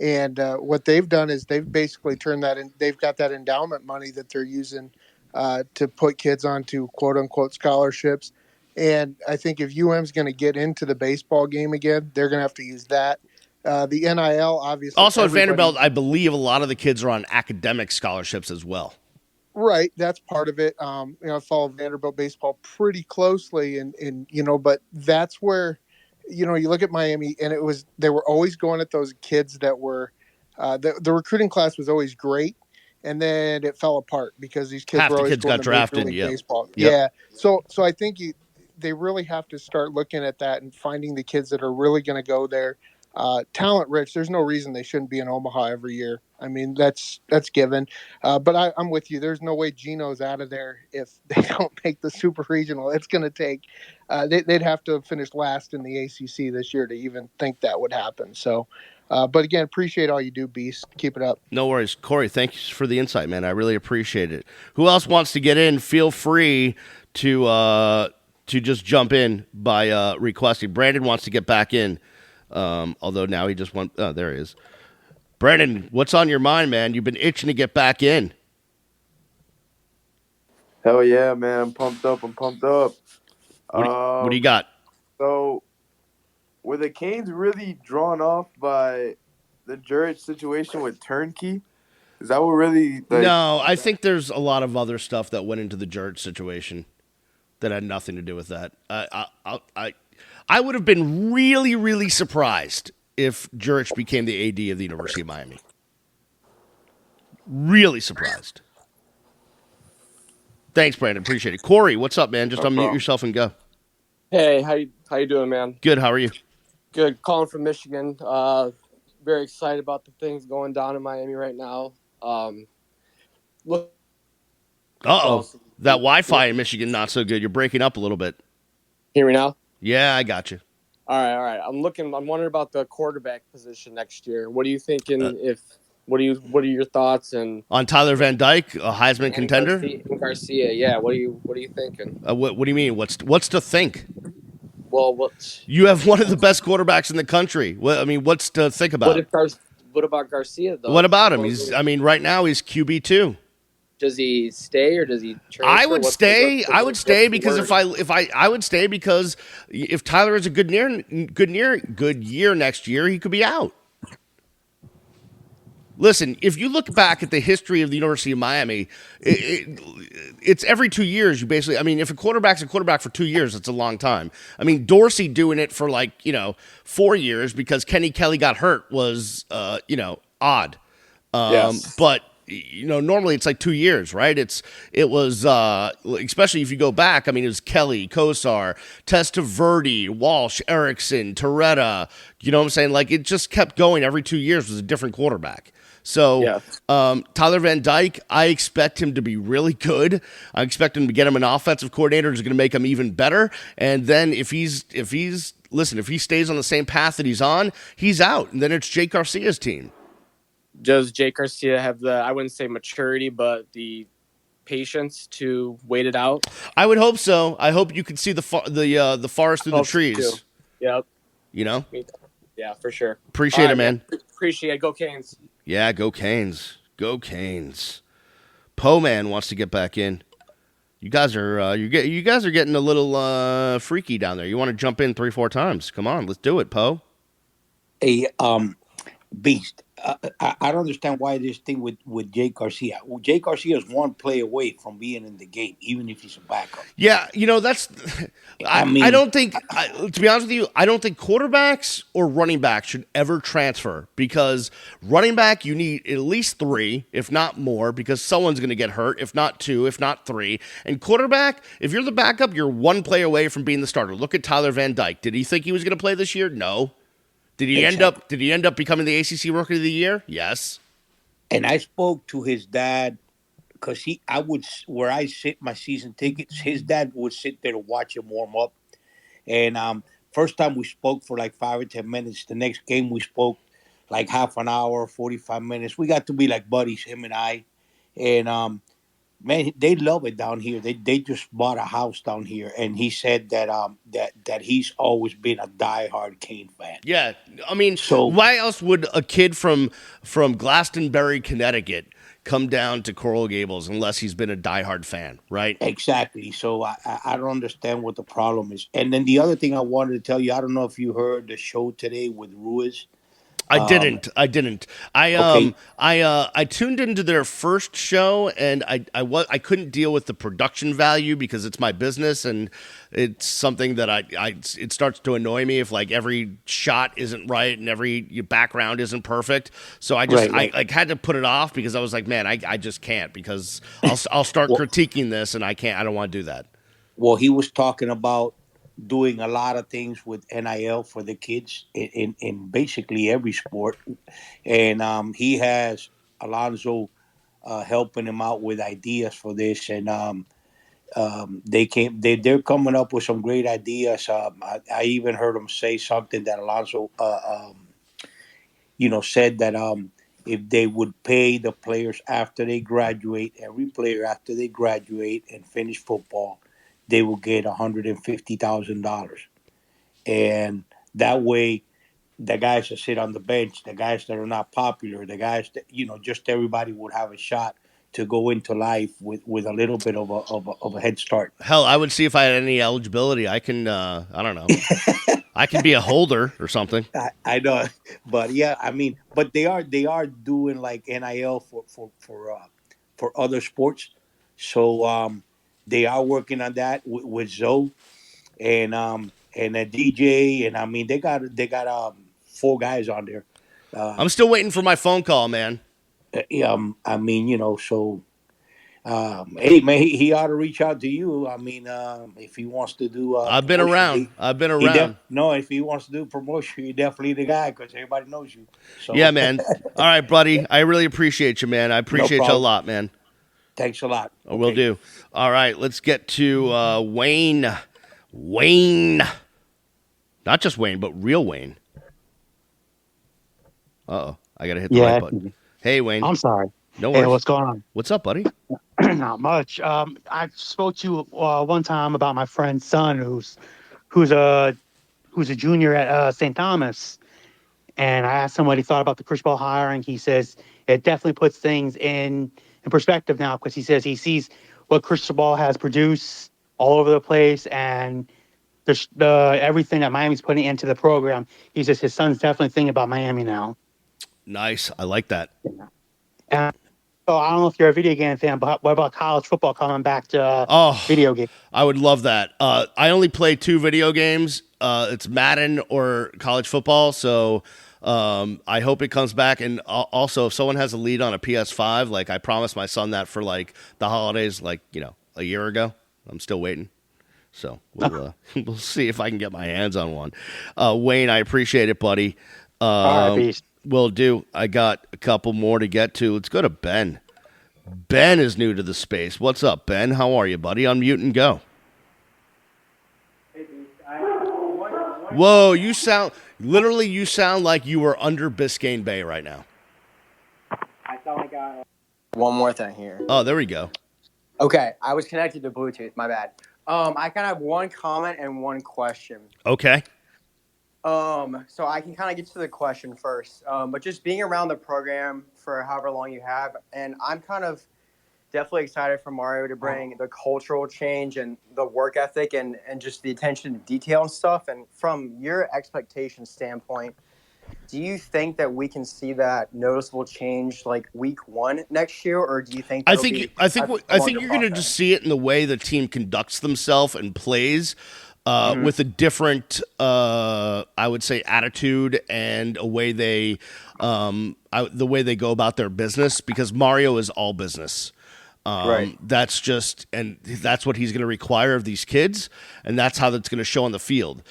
[SPEAKER 12] And what they've done is they've basically turned that in. They've got that endowment money that they're using to put kids onto quote unquote scholarships. And I think if UM's going to get into the baseball game again, they're going to have to use that. The NIL, obviously.
[SPEAKER 1] Also at Vanderbilt, I believe a lot of the kids are on academic scholarships as well.
[SPEAKER 12] Right. That's part of it. I follow Vanderbilt baseball pretty closely and but that's where, you look at Miami and they were always going at those kids that were, the recruiting class was always great. And then it fell apart because these kids were always going to drafted. Baseball. Yep. Yeah. So I think they really have to start looking at that and finding the kids that are really going to go there. talent rich. There's no reason they shouldn't be in Omaha every year. I mean, that's given. But I'm with you. There's no way Geno's out of there if they don't make the Super Regional. It's going to take. They'd have to finish last in the ACC this year to even think that would happen. So, but again, appreciate all you do, Beast. Keep it up.
[SPEAKER 1] No worries. Corey, thanks for the insight, man. I really appreciate it. Who else wants to get in? Feel free to just jump in by requesting. Brandon wants to get back in, although now he just wants – oh, there he is. Brandon, what's on your mind, man? You've been itching to get back in.
[SPEAKER 7] Hell yeah, man. I'm pumped up.
[SPEAKER 1] What do you got?
[SPEAKER 7] So, were the Canes really drawn off by the Jurich situation with Turnkey? Is that what really?
[SPEAKER 1] No, I think there's a lot of other stuff that went into the Jurich situation that had nothing to do with that. I would have been really, really surprised if Jurich became the AD of the University of Miami. Really surprised. Thanks, Brandon. Appreciate it. Corey, what's up, man? Just unmute yourself and go.
[SPEAKER 13] Hey, how you doing, man?
[SPEAKER 1] Good. How are you?
[SPEAKER 13] Good. Calling from Michigan. Very excited about the things going down in Miami right now. Look.
[SPEAKER 1] That Wi-Fi in Michigan not so good. You're breaking up a little bit.
[SPEAKER 13] Hear me now?
[SPEAKER 1] Yeah, I got you.
[SPEAKER 13] All right. I'm wondering about the quarterback position next year. What are you thinking? What are your thoughts
[SPEAKER 1] on Tyler Van Dyke, a Heisman contender?
[SPEAKER 13] Garcia, yeah. What are you thinking?
[SPEAKER 1] What do you mean? What's to think?
[SPEAKER 13] Well,
[SPEAKER 1] you have one of the best quarterbacks in the country. What's to think about?
[SPEAKER 13] What about Garcia though?
[SPEAKER 1] What about him? Right now he's QB2.
[SPEAKER 13] Does he stay or does he transfer?
[SPEAKER 1] I would stay. I would stay because I would stay because if Tyler has a good year next year, he could be out. Listen, if you look back at the history of the University of Miami, it's every 2 years. You basically, if a quarterback's a quarterback for 2 years, it's a long time. Dorsey doing it for 4 years because Kenny Kelly got hurt was odd.
[SPEAKER 13] Yes.
[SPEAKER 1] But normally it's 2 years, right? It was especially if you go back. It was Kelly, Kosar, Testaverde, Walsh, Erickson, Torretta. You know what I'm saying? It just kept going. Every 2 years was a different quarterback. So Tyler Van Dyke, I expect him to be really good. I expect him to get him an offensive coordinator who's going to make him even better. And then if he stays on the same path that he's on, he's out. And then it's Jake Garcia's team.
[SPEAKER 13] Does Jake Garcia have the, I wouldn't say maturity, but the patience to wait it out?
[SPEAKER 1] I would hope so. I hope you can see the forest through the trees.
[SPEAKER 13] Too. Yep.
[SPEAKER 1] Yeah,
[SPEAKER 13] for sure.
[SPEAKER 1] Appreciate it, man.
[SPEAKER 13] Appreciate it. Go Canes.
[SPEAKER 1] Yeah, go Canes. Go Canes. Poe Man wants to get back in. You guys are getting a little freaky down there. You want to jump in 3-4 times? Come on, let's do it, Poe.
[SPEAKER 4] Hey, Beast. I don't understand why this thing with Jake Garcia. Well, Jake Garcia is one play away from being in the game, even if he's a backup.
[SPEAKER 1] Yeah, that's. I don't think. To be honest with you, I don't think quarterbacks or running backs should ever transfer because running back you need at least 3, if not more, because someone's going to get hurt. If not 2, if not 3, and quarterback, if you're the backup, you're one play away from being the starter. Look at Tyler Van Dyke. Did he think he was going to play this year? No. Did he end up becoming the ACC Rookie of the Year? Yes.
[SPEAKER 4] And I spoke to his dad because where I sit my season tickets, his dad would sit there to watch him warm up. And first time we spoke for 5 or 10 minutes. The next game we spoke half an hour, 45 minutes. We got to be like buddies, him and I. And man, they love it down here. They just bought a house down here, and he said that that he's always been a diehard Cane fan.
[SPEAKER 1] Yeah, so why else would a kid from Glastonbury, Connecticut, come down to Coral Gables unless he's been a diehard fan, right?
[SPEAKER 4] Exactly. So I don't understand what the problem is. And then the other thing I wanted to tell you, I don't know if you heard the show today with Ruiz.
[SPEAKER 1] I didn't. I tuned into their first show, and I couldn't deal with the production value because it's my business, and it's something that it starts to annoy me if every shot isn't right and every background isn't perfect. So I just I had to put it off because I was like, man, I just can't because I'll start critiquing this, and I can't. I don't want to do that.
[SPEAKER 4] Well, he was talking about doing a lot of things with NIL for the kids in basically every sport, and he has Alonso helping him out with ideas for this, and they're coming up with some great ideas. I even heard him say something that Alonso said that if they would pay the players after they graduate, every player after they graduate and finish football, they will get $150,000, and that way the guys that sit on the bench, the guys that are not popular, the guys that just everybody would have a shot to go into life with a little bit of a head start.
[SPEAKER 1] Hell, I would see if I had any eligibility. I can, I don't know. I can be a holder or something.
[SPEAKER 4] I know, but yeah, I mean, but they are doing like NIL for other sports, so they are working on that with Zoe and a DJ, and I mean they got 4 guys on there.
[SPEAKER 1] I'm still waiting for my phone call, man.
[SPEAKER 4] I mean, so hey man, he ought to reach out to you. I mean, if he wants to do
[SPEAKER 1] I've been
[SPEAKER 4] promotion,
[SPEAKER 1] around. I've been around.
[SPEAKER 4] no, if he wants to do promotion, you're definitely the guy because everybody knows you. So
[SPEAKER 1] Yeah, man. All right, buddy. I really appreciate you, man. I
[SPEAKER 4] no
[SPEAKER 1] appreciate you a
[SPEAKER 4] problem.
[SPEAKER 1] lot, man.
[SPEAKER 4] Thanks a lot.
[SPEAKER 1] I will do. All right, let's get to Wayne. Wayne. Not just Wayne, but real Wayne. Uh-oh. I got to hit the right button. Hey, Wayne.
[SPEAKER 14] I'm sorry.
[SPEAKER 1] No worries.
[SPEAKER 14] Hey, what's going on?
[SPEAKER 1] What's up, buddy?
[SPEAKER 14] Not much. I spoke to you one time about my friend's son, who's a junior at St. Thomas, and I asked him what he thought about the cristobal hiring. He says it definitely puts things in perspective now because he says he sees what cristobal has produced all over the place and the everything that Miami's putting into the program. He says his son's definitely thinking about Miami now.
[SPEAKER 1] Nice. I like that.
[SPEAKER 14] And so I don't know if you're a video game fan, but what about college football coming back to video games?
[SPEAKER 1] I would love that. I only play 2 video games. It's Madden or college football. So I hope it comes back. And also, if someone has a lead on a PS5, like I promised my son that for like the holidays, like, a year ago. I'm still waiting. So we'll see if I can get my hands on one. Wayne, I appreciate it, buddy.
[SPEAKER 14] All right, peace.
[SPEAKER 1] Will do. I got a couple more to get to. Let's go to Ben. Ben is new to the space. What's up, Ben? How are you, buddy? Unmute and go. Whoa, you sound like you were under Biscayne Bay right now.
[SPEAKER 15] I sound like one more thing here.
[SPEAKER 1] Oh, there we go.
[SPEAKER 15] Okay, I was connected to Bluetooth. My bad. I kind of have one comment and one question.
[SPEAKER 1] Okay.
[SPEAKER 15] So I can kind of get to the question first. But just being around the program for however long you have, and I'm kind of definitely excited for Mario to bring the cultural change and the work ethic and just the attention to detail and stuff. And from your expectation standpoint, do you think that we can see that noticeable change like week 1 next year, or do you think?
[SPEAKER 1] I think you're going to just see it in the way the team conducts themselves and plays. With a different, I would say, attitude and a way the way they go about their business, because Mario is all business.
[SPEAKER 15] Right.
[SPEAKER 1] That's what he's going to require of these kids, and that's how that's going to show on the field.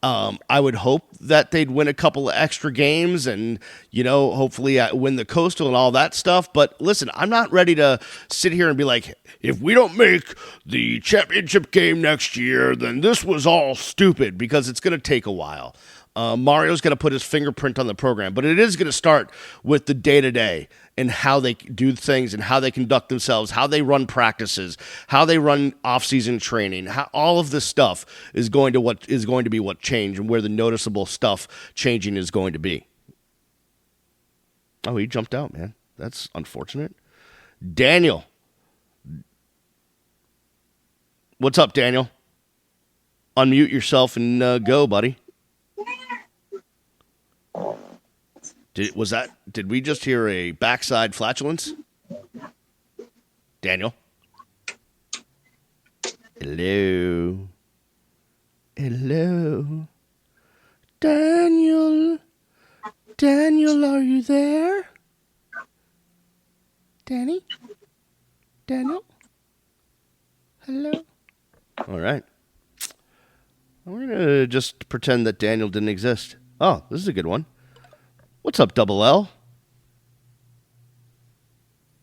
[SPEAKER 1] I would hope that they'd win a couple of extra games and, hopefully win the Coastal and all that stuff. But listen, I'm not ready to sit here and be like, if we don't make the championship game next year, then this was all stupid, because it's going to take a while. Mario's going to put his fingerprint on the program, but it is going to start with the day-to-day and how they do things and how they conduct themselves, how they run practices, how they run off-season training. All of this stuff is going to be what changed, and where the noticeable stuff changing is going to be. Oh, he jumped out, man. That's unfortunate. Daniel. What's up, Daniel? Unmute yourself and go, buddy. Did we just hear a backside flatulence? Daniel? Hello? Hello? Daniel? Daniel, are you there? Danny? Daniel? Hello? All right. We're gonna just pretend that Daniel didn't exist. Oh, this is a good one. What's up, Double L?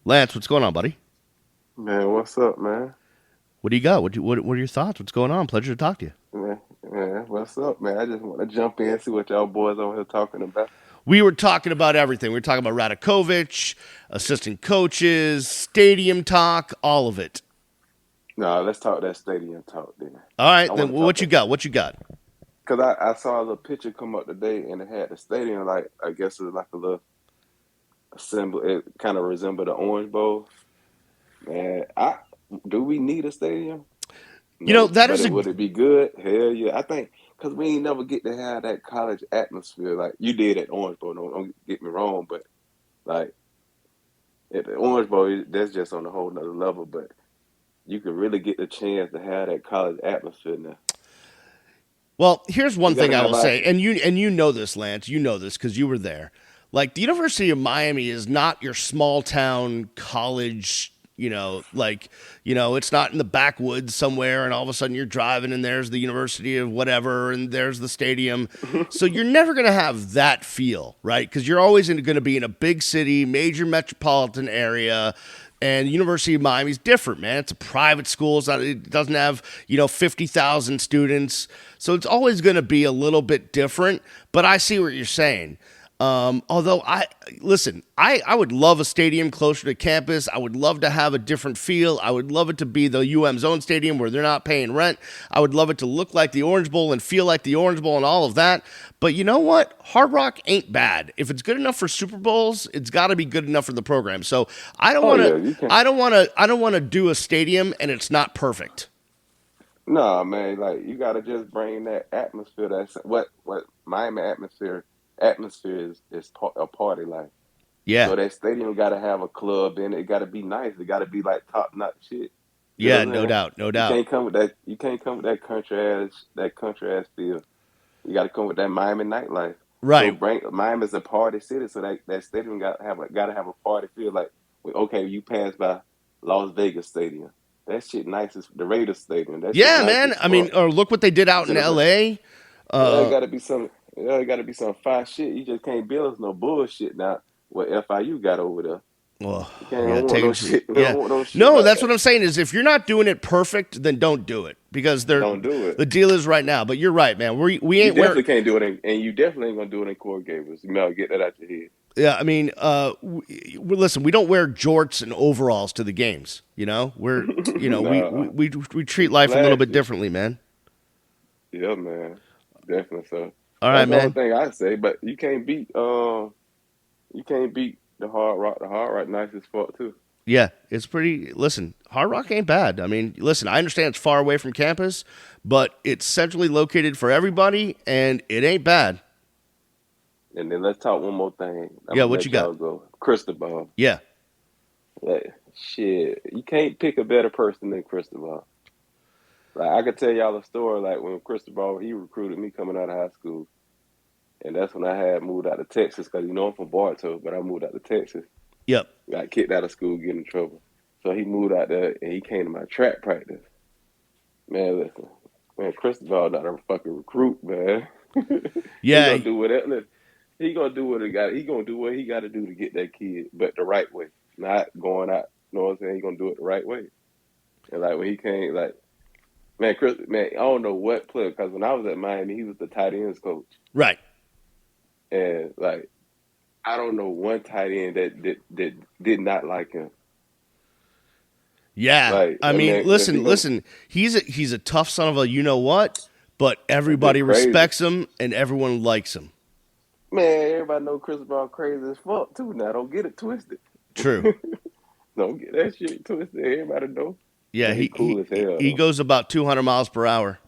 [SPEAKER 1] Lance, what's going on, buddy?
[SPEAKER 16] Man, what's up, man?
[SPEAKER 1] What do you got? What are your thoughts? What's going on? Pleasure to talk to you.
[SPEAKER 16] Man, what's up, man? I just want to jump in and see what y'all boys over here talking about.
[SPEAKER 1] We were talking about everything. We were talking about Radakovich, assistant coaches, stadium talk, all of it.
[SPEAKER 16] No, let's talk that stadium talk then.
[SPEAKER 1] All right, then what you got? What you got?
[SPEAKER 16] Because I saw a little picture come up today, and it had the stadium, like, I guess it was like a little symbol. It kind of resembled the Orange Bowl. Man, do we need a stadium?
[SPEAKER 1] You know, that is
[SPEAKER 16] would it be good? Hell yeah. I think because we ain't never get to have that college atmosphere like you did at Orange Bowl. Don't get me wrong, but like at the Orange Bowl, that's just on a whole nother level. But you can really get the chance to have that college atmosphere now.
[SPEAKER 1] Well, here's one thing I will say, and you know this, Lance. You know this because you were there. Like the University of Miami is not your small town college. It's not in the backwoods somewhere, and all of a sudden you're driving, and there's the University of whatever, and there's the stadium. So you're never going to have that feel, right? Because you're always going to be in a big city, major metropolitan area. And University of Miami is different, man. It's a private school. It doesn't have, 50,000 students. So it's always going to be a little bit different. But I see what you're saying. Although I would love a stadium closer to campus. I would love to have a different feel. I would love it to be the UM's own stadium where they're not paying rent. I would love it to look like the Orange Bowl and feel like the Orange Bowl and all of that. But you know what? Hard Rock ain't bad. If it's good enough for Super Bowls, it's got to be good enough for the program. So I don't want to do a stadium and it's not perfect.
[SPEAKER 16] No, man, like you got to just bring that atmosphere. That's what Miami atmosphere is a party like.
[SPEAKER 1] Yeah.
[SPEAKER 16] So that stadium got to have a club in it. It got to be nice. It got to be like top notch shit.
[SPEAKER 1] Yeah, no doubt.
[SPEAKER 16] You can't come with that. You can't come with that country ass feel. You got to come with that Miami nightlife.
[SPEAKER 1] Right.
[SPEAKER 16] So Miami's a party city, so that stadium got to have a party feel. Like, okay, you pass by Las Vegas Stadium. That shit nice as the Raiders Stadium.
[SPEAKER 1] Yeah, man. I mean, or look what they did out in L.A.
[SPEAKER 16] It got to be some. It got to be some fire shit. You just can't build us no bullshit now. What FIU got over there.
[SPEAKER 1] Well,
[SPEAKER 16] No,
[SPEAKER 1] that's what I'm saying is if you're not doing it perfect, then don't do it because
[SPEAKER 16] don't do it.
[SPEAKER 1] The deal is right now. But you're right, man. We ain't.
[SPEAKER 16] You definitely can't do it, and you definitely ain't gonna do it in Coral Gables. You know, get that out your head.
[SPEAKER 1] Yeah, I mean, listen, we don't wear jorts and overalls to the games. We're,
[SPEAKER 16] No.
[SPEAKER 1] we treat life a little bit differently, man.
[SPEAKER 16] Yeah, man, definitely so.
[SPEAKER 1] All right, man.
[SPEAKER 16] That's the only thing I say, but you can't beat the Hard Rock. The Hard Rock nice as fuck too.
[SPEAKER 1] Yeah, it's pretty. Listen, Hard Rock ain't bad. I mean, listen, I understand it's far away from campus, but it's centrally located for everybody, and it ain't bad.
[SPEAKER 16] And then let's talk one more thing.
[SPEAKER 1] What you got?
[SPEAKER 16] Cristobal.
[SPEAKER 1] Yeah.
[SPEAKER 16] Like, shit, you can't pick a better person than Cristobal. Like, I could tell y'all a story. Like when Cristobal, he recruited me coming out of high school, and that's when I had moved out to Texas because I'm from Bartow, but I moved out to Texas.
[SPEAKER 1] Yep.
[SPEAKER 16] Got kicked out of school, get in trouble. So he moved out there and he came to my track practice. Man, listen, Cristobal not a fucking recruit, man.
[SPEAKER 1] Yeah.
[SPEAKER 16] He gonna do whatever. He gonna do what he got. He gonna do what he got to do to get that kid, but the right way, not going out. You know what I'm saying? He gonna do it the right way. And like when he came, like, man, I don't know what player, because when I was at Miami, he was the tight ends coach.
[SPEAKER 1] Right.
[SPEAKER 16] And like, I don't know one tight end that did not like him.
[SPEAKER 1] Yeah,
[SPEAKER 16] like,
[SPEAKER 1] I mean, listen. He's a tough son of a you know what, but everybody respects him and everyone likes him.
[SPEAKER 16] Man, everybody know Cristobal crazy as fuck too. Now, don't get it twisted.
[SPEAKER 1] True.
[SPEAKER 16] Don't get that shit twisted. Everybody know.
[SPEAKER 1] Yeah,
[SPEAKER 16] he cool as hell.
[SPEAKER 1] He goes about 200 miles per hour.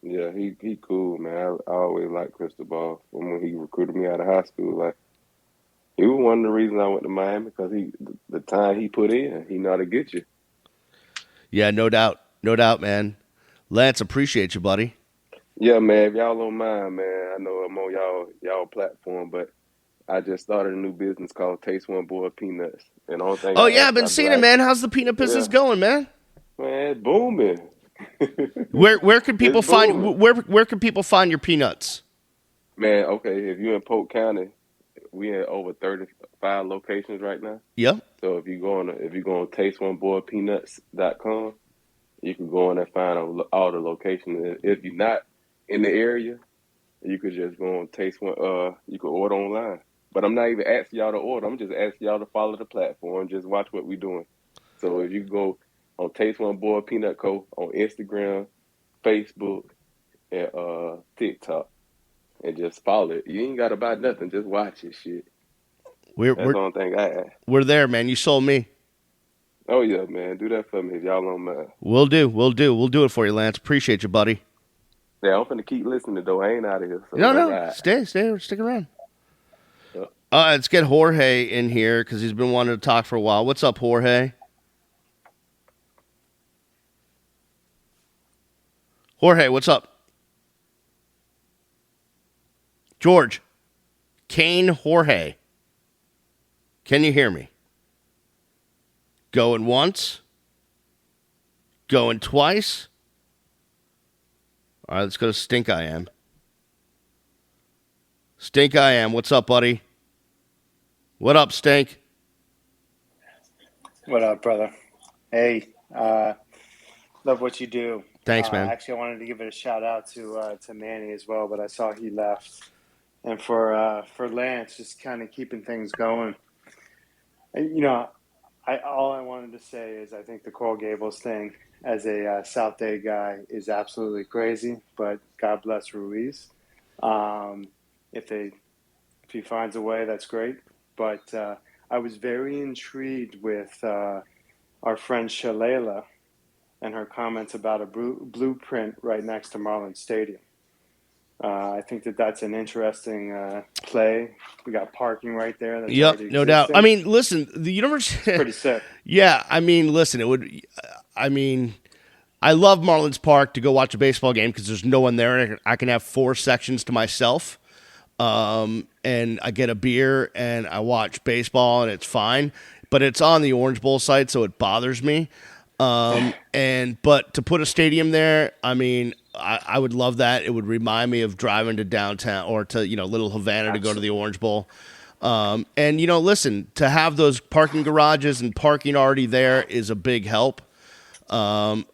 [SPEAKER 16] Yeah, he cool, man. I always liked Cristobal from when he recruited me out of high school. Like, he was one of the reasons I went to Miami because the time he put in, he know how to get you.
[SPEAKER 1] Yeah, no doubt, man. Lance, appreciate you, buddy.
[SPEAKER 16] Yeah, man. If y'all don't mind, man, I know I'm on y'all platform, but I just started a new business called Taste One Boy Peanuts. And the only thing
[SPEAKER 1] I've been seeing it, man. How's the peanut business going, man?
[SPEAKER 16] Man, it's booming.
[SPEAKER 1] Where can people
[SPEAKER 16] It's booming.
[SPEAKER 1] where can people find your peanuts?
[SPEAKER 16] Man, okay, if you're in Polk County, we in over 35 locations right now.
[SPEAKER 1] Yep.
[SPEAKER 16] So if you go on tasteoneboilpeanuts.com, you can go on and find all the locations. If you're not in the area, you could just go on Taste One. You could order online. But I'm not even asking y'all to order. I'm just asking y'all to follow the platform. Just watch what we're doing. So if you go on Taste One Boy Peanut Co. on Instagram, Facebook, and TikTok, and just follow it. You ain't gotta buy nothing. Just watch it. Shit. That's the only thing I ask.
[SPEAKER 1] We're there, man. You sold me.
[SPEAKER 16] Oh yeah, man. Do that for me if y'all don't mind.
[SPEAKER 1] We'll do. We'll do it for you, Lance. Appreciate you, buddy.
[SPEAKER 16] Yeah, I'm finna keep listening though. I ain't out of here. So
[SPEAKER 1] No.
[SPEAKER 16] right.
[SPEAKER 1] Stick around. Let's get Jorge in here because he's been wanting to talk for a while. What's up, Jorge? Jorge, what's up? George. Kane Jorge. Can you hear me? Going once? Going twice? All right, let's go to Stink I Am. Stink I Am, what's up, buddy? What up, Stink?
[SPEAKER 17] What up, brother? Hey, love what you do.
[SPEAKER 1] Thanks, man.
[SPEAKER 17] Actually, I wanted to give it a shout out to Manny as well, but I saw he left. And for Lance, just kind of keeping things going. You know, all I wanted to say is I think the Coral Gables thing, as a South Day guy, is absolutely crazy. But God bless Ruiz. If he finds a way, that's great. But I was very intrigued with our friend Shalala and her comments about a blueprint right next to Marlins Stadium. I think that's an interesting play. We got parking right there. That's
[SPEAKER 1] yep, no doubt. I mean, listen, the universe
[SPEAKER 17] it's pretty sick.
[SPEAKER 1] Yeah, I mean, listen, I love Marlins Park to go watch a baseball game because there's no one there. I can have 4 sections to myself, and I get a beer and I watch baseball and it's fine. But it's on the Orange Bowl site, so it bothers me. But to put a stadium there, I mean, I would love that. It would remind me of driving to downtown or to, Little Havana to go to the Orange Bowl. Listen, to have those parking garages and parking already there is a big help. Although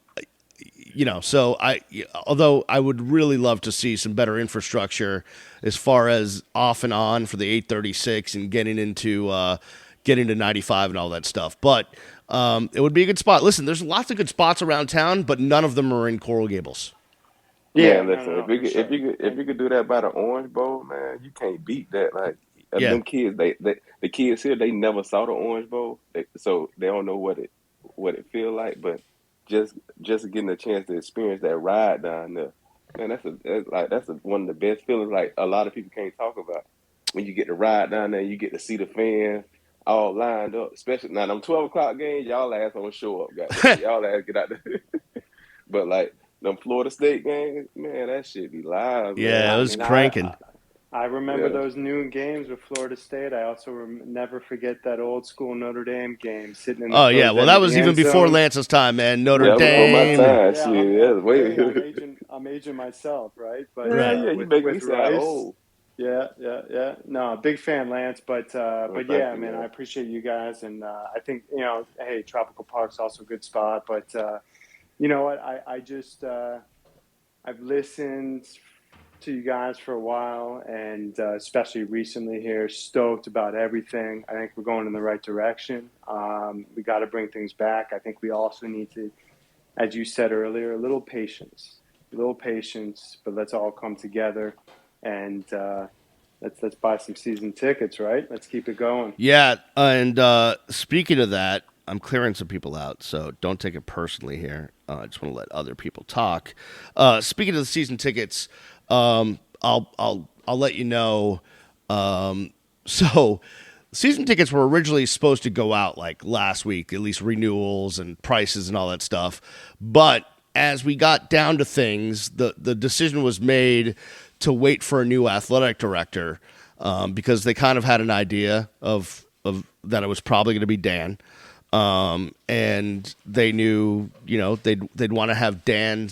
[SPEAKER 1] I would really love to see some better infrastructure as far as off and on for the 836 and getting into 95 and all that stuff. But it would be a good spot. Listen, there's lots of good spots around town, but none of them are in Coral Gables.
[SPEAKER 16] Yeah, listen. If you could do that by the Orange Bowl, man, you can't beat that. Like them kids, the kids here, they never saw the Orange Bowl, so they don't know what it feel like. But just getting a chance to experience that ride down there, man, that's one of the best feelings. Like a lot of people can't talk about when you get to ride down there, you get to see the fans all lined up. Especially now, them 12 o'clock games, y'all ass don't show up, guys. Y'all ass get out there. But like them Florida State games, man, that shit be live.
[SPEAKER 1] Yeah,
[SPEAKER 16] man.
[SPEAKER 1] it was cranking.
[SPEAKER 17] I remember those noon games with Florida State. I also never forget that old school Notre Dame game sitting in the
[SPEAKER 1] well, that was even before Lance's time, man. Notre Dame.
[SPEAKER 17] I'm aging myself, right? But
[SPEAKER 16] you make me sound old.
[SPEAKER 17] Yeah. No, big fan, Lance. But yeah, man, I appreciate you guys, and I think hey, Tropical Park's also a good spot. But you know what? I just I've listened to you guys for a while, and especially recently here, stoked about everything. I think we're going in the right direction. We got to bring things back. I think we also need to, as you said earlier, a little patience, but let's all come together and let's buy some season tickets, right? Let's keep it going.
[SPEAKER 1] Yeah, and speaking of that, I'm clearing some people out, so don't take it personally here. I just want to let other people talk. Speaking of the season tickets, I'll let you know. So season tickets were originally supposed to go out like last week, at least renewals and prices and all that stuff. But as we got down to things, the decision was made to wait for a new athletic director because they kind of had an idea of that it was probably going to be Dan. And they knew, they'd want to have Dan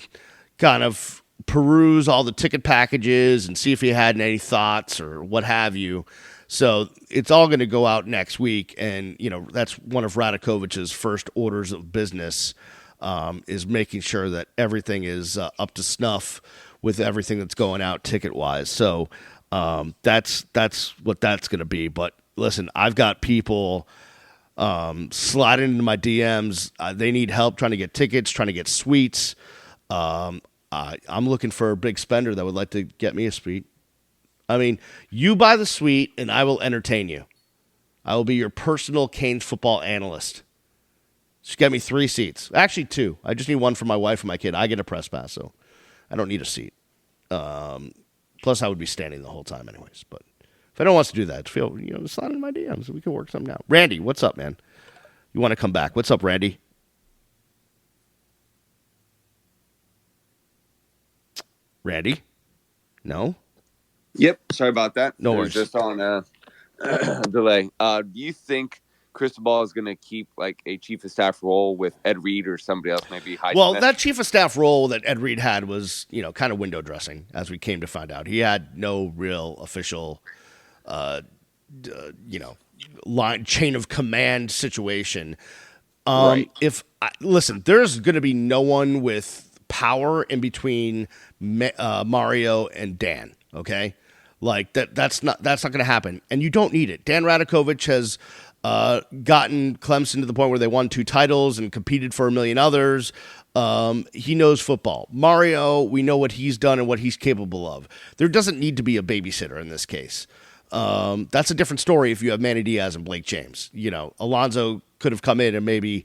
[SPEAKER 1] kind of peruse all the ticket packages and see if he had any thoughts or what have you. So it's all going to go out next week, and that's one of Radakovich's first orders of business, is making sure that everything is up to snuff with everything that's going out ticket wise. So that's what that's going to be. But listen, I've got people sliding into my DMs. They need help trying to get tickets, trying to get suites. I'm looking for a big spender that would like to get me a suite. I mean, you buy the suite, and I will entertain you. I will be your personal Canes football analyst. Just get me 3 seats. Actually, 2. I just need one for my wife and my kid. I get a press pass, so I don't need a seat. Plus, I would be standing the whole time anyways. But if anyone wants to do that, feel slide in my DMs. We can work something out. Randy, what's up, man? You want to come back? What's up, Randy? Randy? No?
[SPEAKER 5] Yep. Sorry about that.
[SPEAKER 1] No
[SPEAKER 5] It
[SPEAKER 1] worries.
[SPEAKER 5] was just on a delay. Do you think Cristobal is going to keep like a chief of staff role with Ed Reed or somebody else, maybe?
[SPEAKER 1] Well, that chief of staff role that Ed Reed had was, kind of window dressing, as we came to find out. He had no real official, line chain of command situation.
[SPEAKER 5] Right.
[SPEAKER 1] Listen, there's going to be no one with power in between Mario and Dan. Okay, like that's not going to happen, and you don't need it. Dan Radakovich has gotten Clemson to the point where they won 2 titles and competed for a million others. He knows football. Mario, we know what he's done and what he's capable of. There doesn't need to be a babysitter in this case. That's a different story if you have Manny Diaz and Blake James. Alonzo could have come in and maybe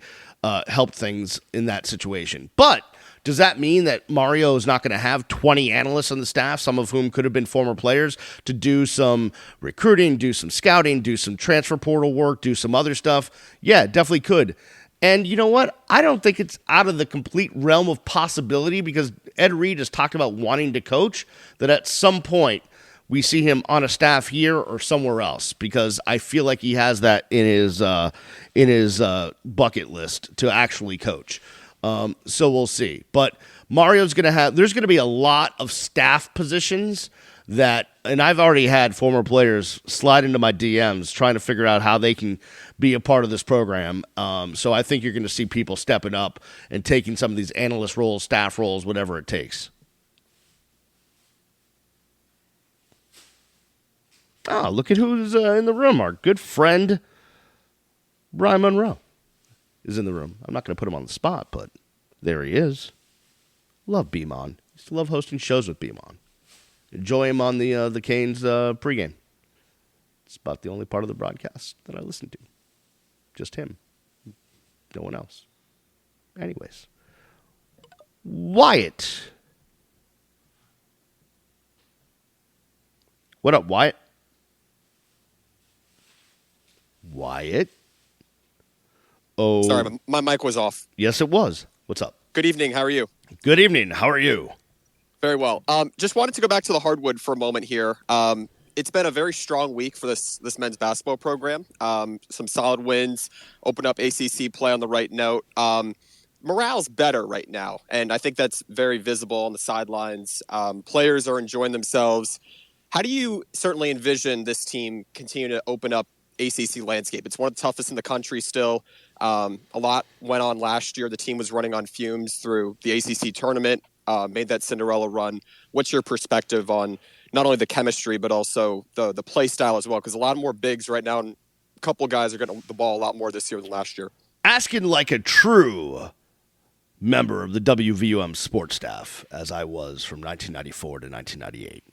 [SPEAKER 1] helped things in that situation. But does that mean that Mario is not going to have 20 analysts on the staff, some of whom could have been former players, to do some recruiting, do some scouting, do some transfer portal work, do some other stuff? Yeah, definitely could. And you know what? I don't think it's out of the complete realm of possibility, because Ed Reed has talked about wanting to coach, that at some point we see him on a staff here or somewhere else, because I feel like he has that in his bucket list to actually coach. So we'll see. But Mario's going to there's going to be a lot of staff positions and I've already had former players slide into my DMs trying to figure out how they can be a part of this program. So I think you're going to see people stepping up and taking some of these analyst roles, staff roles, whatever it takes. Oh, look at who's in the room. Our good friend, Brian Monroe, is in the room. I'm not going to put him on the spot, but there he is. Love Beamon. Used to love hosting shows with Beamon. Enjoy him on the Canes pregame. It's about the only part of the broadcast that I listen to. Just him. No one else. Anyways. Wyatt. What up, Wyatt? Wyatt? Oh.
[SPEAKER 18] Sorry, my mic was off.
[SPEAKER 1] Yes, it was. What's up?
[SPEAKER 18] Good evening. How are you?
[SPEAKER 1] Good evening. How are you?
[SPEAKER 18] Very well. Just wanted to go back to the hardwood for a moment here. It's been a very strong week for this men's basketball program. Some solid wins, open up ACC play on the right note. Morale's better right now, and I think that's very visible on the sidelines. Players are enjoying themselves. How do you certainly envision this team continue to open up ACC landscape? It's one of the toughest in the country still. A lot went on last year. The team was running on fumes through the ACC tournament, made that Cinderella run. What's your perspective on not only the chemistry, but also the play style as well? Because a lot more bigs right now, and a couple guys are getting the ball a lot more this year than last year.
[SPEAKER 1] Asking like a true member of the WVUM sports staff, as I was from 1994 to 1998.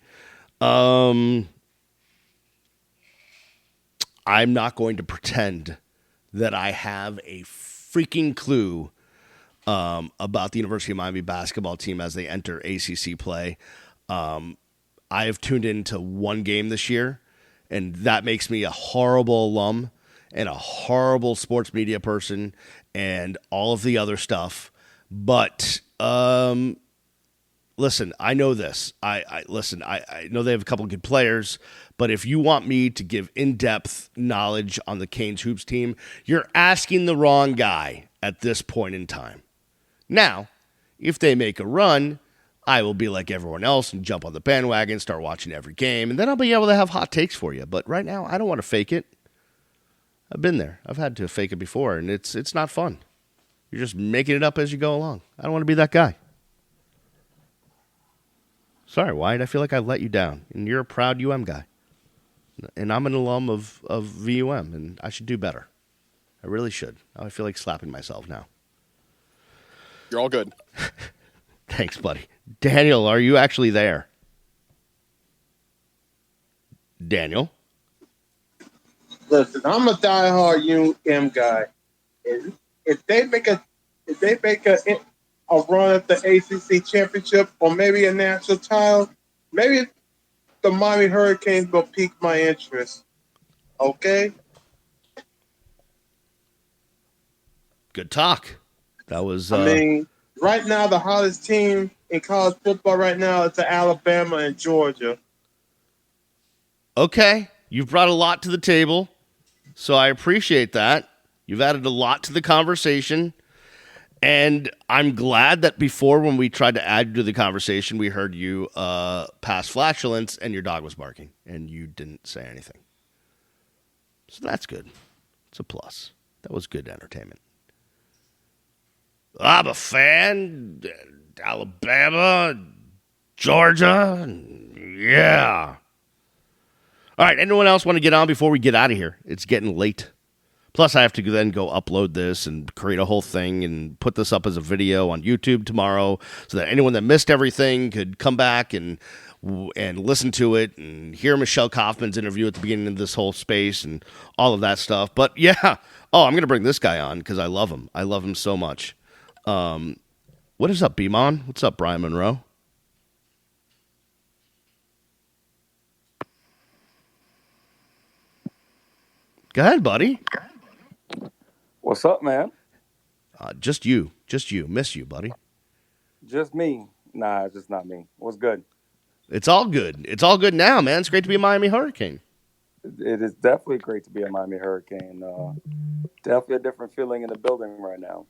[SPEAKER 1] I'm not going to pretend that I have a freaking clue about the University of Miami basketball team as they enter ACC play. I have tuned into one game this year, and that makes me a horrible alum and a horrible sports media person and all of the other stuff. But listen, I know this. I know they have a couple good players, but if you want me to give in-depth knowledge on the Canes hoops team, you're asking the wrong guy at this point in time. Now, if they make a run, I will be like everyone else and jump on the bandwagon, start watching every game, and then I'll be able to have hot takes for you. But right now, I don't want to fake it. I've been there. I've had to fake it before, and it's not fun. You're just making it up as you go along. I don't want to be that guy. Sorry, Wyatt. I feel like I let you down, and you're a proud UM guy. And I'm an alum of VUM, and I should do better. I really should. I feel like slapping myself now.
[SPEAKER 18] You're all good.
[SPEAKER 1] Thanks, buddy. Daniel, are you actually there? Daniel?
[SPEAKER 19] Listen, I'm a diehard UM guy. If they make a run at the ACC championship or maybe a national title, maybe the Miami Hurricanes will pique my interest. Okay.
[SPEAKER 1] Good talk. That was.
[SPEAKER 19] I mean, right now the hottest team in college football right now is Alabama and Georgia.
[SPEAKER 1] Okay, you've brought a lot to the table, so I appreciate that. You've added a lot to the conversation, and I'm glad that before when we tried to add you to the conversation, we heard you pass flatulence and your dog was barking, and you didn't say anything. So that's good. It's a plus. That was good entertainment. I'm a fan. Alabama, Georgia, yeah. All right, anyone else want to get on before we get out of here? It's getting late. Plus, I have to then go upload this and create a whole thing and put this up as a video on YouTube tomorrow so that anyone that missed everything could come back and listen to it and hear Michelle Kaufman's interview at the beginning of this whole space and all of that stuff. But, yeah. Oh, I'm going to bring this guy on because I love him. I love him so much. What is up, Beamon? What's up, Brian Monroe? Go ahead, buddy.
[SPEAKER 20] What's up, man?
[SPEAKER 1] Just you. Miss you, buddy.
[SPEAKER 20] Just me. Nah, it's just not me. What's good?
[SPEAKER 1] It's all good. It's all good now, man. It's great to be a Miami Hurricane.
[SPEAKER 20] It is definitely great to be a Miami Hurricane. Definitely a different feeling in the building right now.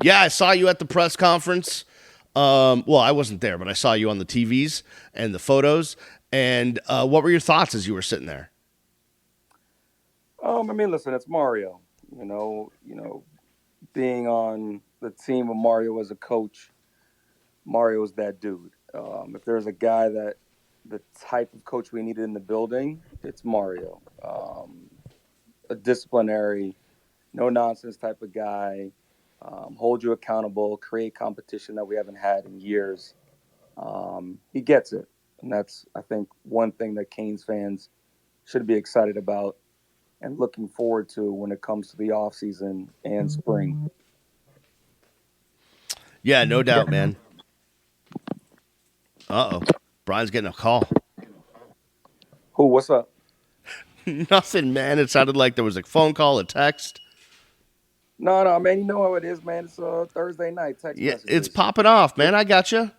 [SPEAKER 1] Yeah, I saw you at the press conference. Well, I wasn't there, but I saw you on the TVs and the photos. And what were your thoughts as you were sitting there?
[SPEAKER 20] I mean, listen, it's Mario. You know, being on the team of Mario as a coach, Mario's that dude. If there's a guy that the type of coach we needed in the building, it's Mario. A disciplinary, no nonsense type of guy. Hold you accountable, create competition that we haven't had in years. He gets it. And that's, I think, one thing that Canes fans should be excited about and looking forward to when it comes to the offseason and spring.
[SPEAKER 1] Yeah, no doubt, man. Uh-oh. Brian's getting a call.
[SPEAKER 20] Who? What's up?
[SPEAKER 1] Nothing, man. It sounded like there was a phone call, a text.
[SPEAKER 20] No, man. You know how it is, man. It's Thursday night. Text
[SPEAKER 1] Yeah,
[SPEAKER 20] messages.
[SPEAKER 1] it's popping off, man. I got you.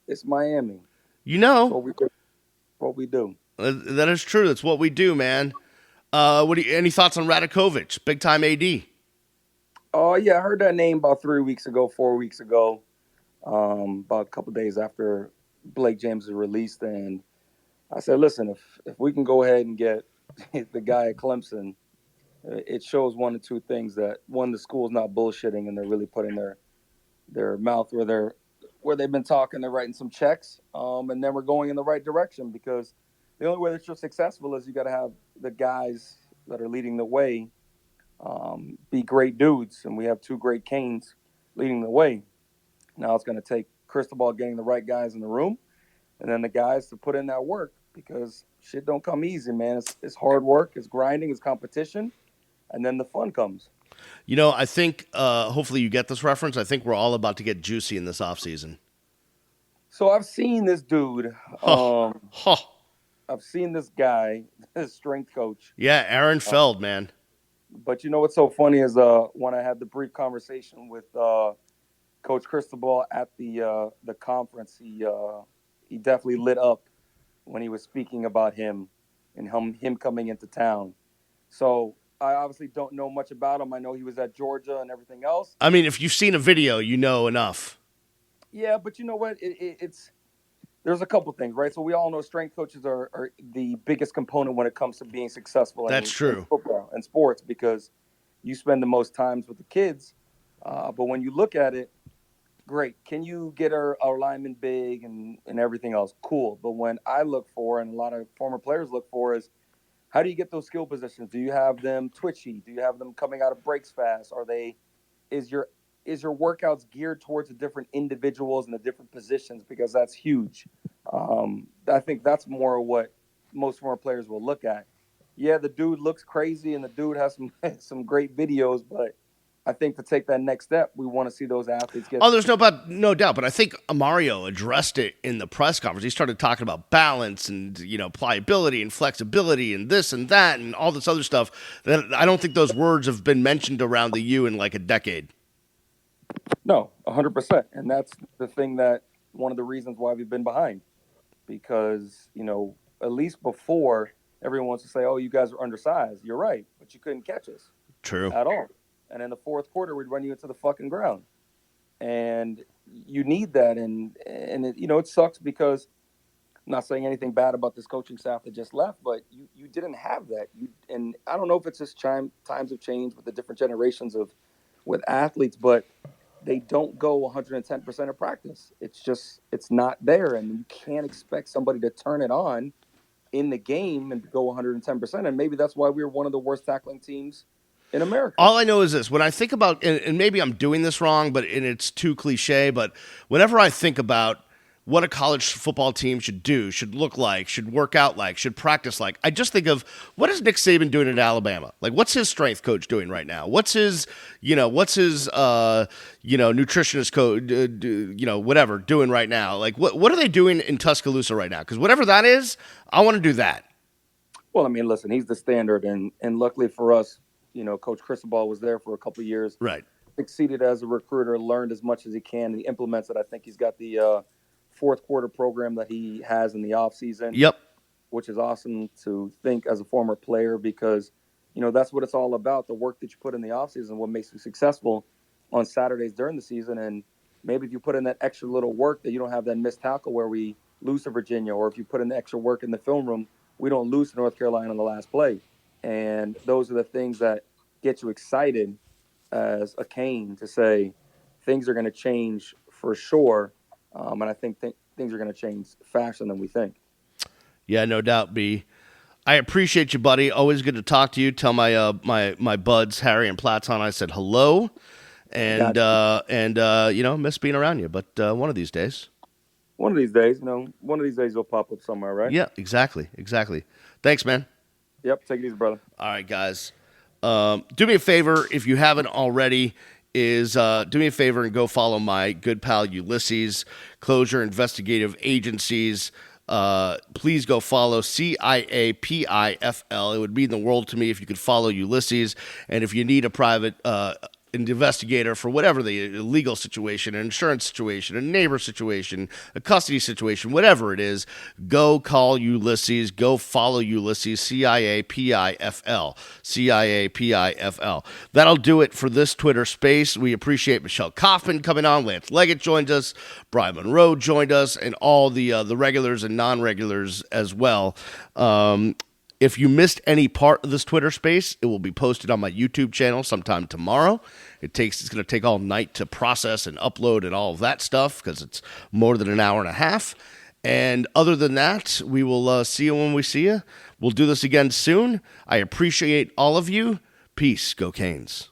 [SPEAKER 20] It's Miami.
[SPEAKER 1] You know.
[SPEAKER 20] What we do.
[SPEAKER 1] That is true. That's what we do, man. Any thoughts on Radakovich, big time AD?
[SPEAKER 20] Oh yeah, I heard that name about 4 weeks ago, about a couple days after Blake James was released, and I said, listen, if we can go ahead and get the guy at Clemson, it shows one or two things: that one, the school's not bullshitting and they're really putting their mouth where they've been talking, they're writing some checks, and then we're going in the right direction, because the only way that you're successful is you got to have the guys that are leading the way be great dudes, and we have two great Canes leading the way. Now it's going to take Cristobal getting the right guys in the room, and then the guys to put in that work, because shit don't come easy, man. It's hard work, it's grinding, it's competition, and then the fun comes.
[SPEAKER 1] You know, I think hopefully you get this reference. I think we're all about to get juicy in this offseason.
[SPEAKER 20] So I've seen this dude. I've seen this guy, this strength coach.
[SPEAKER 1] Yeah, Aaron Feld, man.
[SPEAKER 20] But you know what's so funny is when I had the brief conversation with Coach Cristobal at the conference, he definitely lit up when he was speaking about him and him coming into town. So I obviously don't know much about him. I know he was at Georgia and everything else.
[SPEAKER 1] I mean, if you've seen a video, you know enough.
[SPEAKER 20] Yeah, but you know what? It's there's a couple things, right? So we all know strength coaches are the biggest component when it comes to being successful
[SPEAKER 1] That's true.
[SPEAKER 20] in football and sports, because you spend the most times with the kids. But when you look at it, great. Can you get our linemen big and everything else? Cool. But when I look for, and a lot of former players look for, is how do you get those skill positions? Do you have them twitchy? Do you have them coming out of breaks fast? Is your workouts geared towards the different individuals and the different positions? Because that's huge. I think that's more what most former players will look at. Yeah, the dude looks crazy and the dude has some great videos, but I think to take that next step, we want to see those athletes get.
[SPEAKER 1] Oh, there's no doubt. But I think Mario addressed it in the press conference. He started talking about balance and, pliability and flexibility and this and that and all this other stuff that I don't think those words have been mentioned around the U in like a decade.
[SPEAKER 20] No, 100%. And that's the thing, that one of the reasons why we've been behind, because, at least before, everyone wants to say, oh, you guys are undersized. You're right, but you couldn't catch us.
[SPEAKER 1] True.
[SPEAKER 20] At all. And in the fourth quarter, we'd run you into the fucking ground. And you need that. And it, it sucks because I'm not saying anything bad about this coaching staff that just left, but you didn't have that. And I don't know if it's just times have changed with the different generations with athletes, but they don't go 110% of practice. It's not there. And you can't expect somebody to turn it on in the game and go 110%. And maybe that's why we were one of the worst tackling teams in America.
[SPEAKER 1] All I know is this: when I think about, and maybe I'm doing this wrong, and it's too cliche, but whenever I think about what a college football team should do, should look like, should work out like, should practice like, I just think of, what is Nick Saban doing at Alabama? Like, what's his strength coach doing right now? What's his nutritionist coach, whatever, doing right now? Like, what are they doing in Tuscaloosa right now? Because whatever that is, I want to do that.
[SPEAKER 20] Well, I mean, listen, he's the standard, and luckily for us, Coach Cristobal was there for a couple of years.
[SPEAKER 1] Right.
[SPEAKER 20] Succeeded as a recruiter, learned as much as he can, and he implements it. I think he's got the fourth quarter program that he has in the offseason.
[SPEAKER 1] Yep.
[SPEAKER 20] Which is awesome to think as a former player, because, that's what it's all about, the work that you put in the offseason, what makes you successful on Saturdays during the season. And maybe if you put in that extra little work, that you don't have that missed tackle where we lose to Virginia, or if you put in the extra work in the film room, we don't lose to North Carolina on the last play. And those are the things that get you excited as a Cane to say things are going to change for sure. And I think things are going to change faster than we think.
[SPEAKER 1] Yeah, no doubt, B. I appreciate you, buddy. Always good to talk to you. Tell my my buds, Harry and Platon, I said hello. And miss being around you. But one of these days.
[SPEAKER 20] One of these days, you'll pop up somewhere, right?
[SPEAKER 1] Yeah, exactly. Thanks, man.
[SPEAKER 20] Yep, take it easy, brother.
[SPEAKER 1] All right, guys. Do me a favor, if you haven't already, do me a favor and go follow my good pal Ulysses, Closure Investigative Agencies. Please go follow CIAPIFL. It would mean the world to me if you could follow Ulysses. And if you need a private investigator for whatever the legal situation, an insurance situation, a neighbor situation, a custody situation, whatever it is, go call Ulysses, go follow Ulysses, CIAPIFL. That'll do it for this Twitter space. We appreciate Michelle Kaufman coming on, Lance Leggett joined us, Brian Monroe joined us, and all the regulars and non-regulars as well. If you missed any part of this Twitter space, it will be posted on my YouTube channel sometime tomorrow. It's going to take all night to process and upload and all of that stuff because it's more than an hour and a half. And other than that, we will see you when we see you. We'll do this again soon. I appreciate all of you. Peace. Go Canes.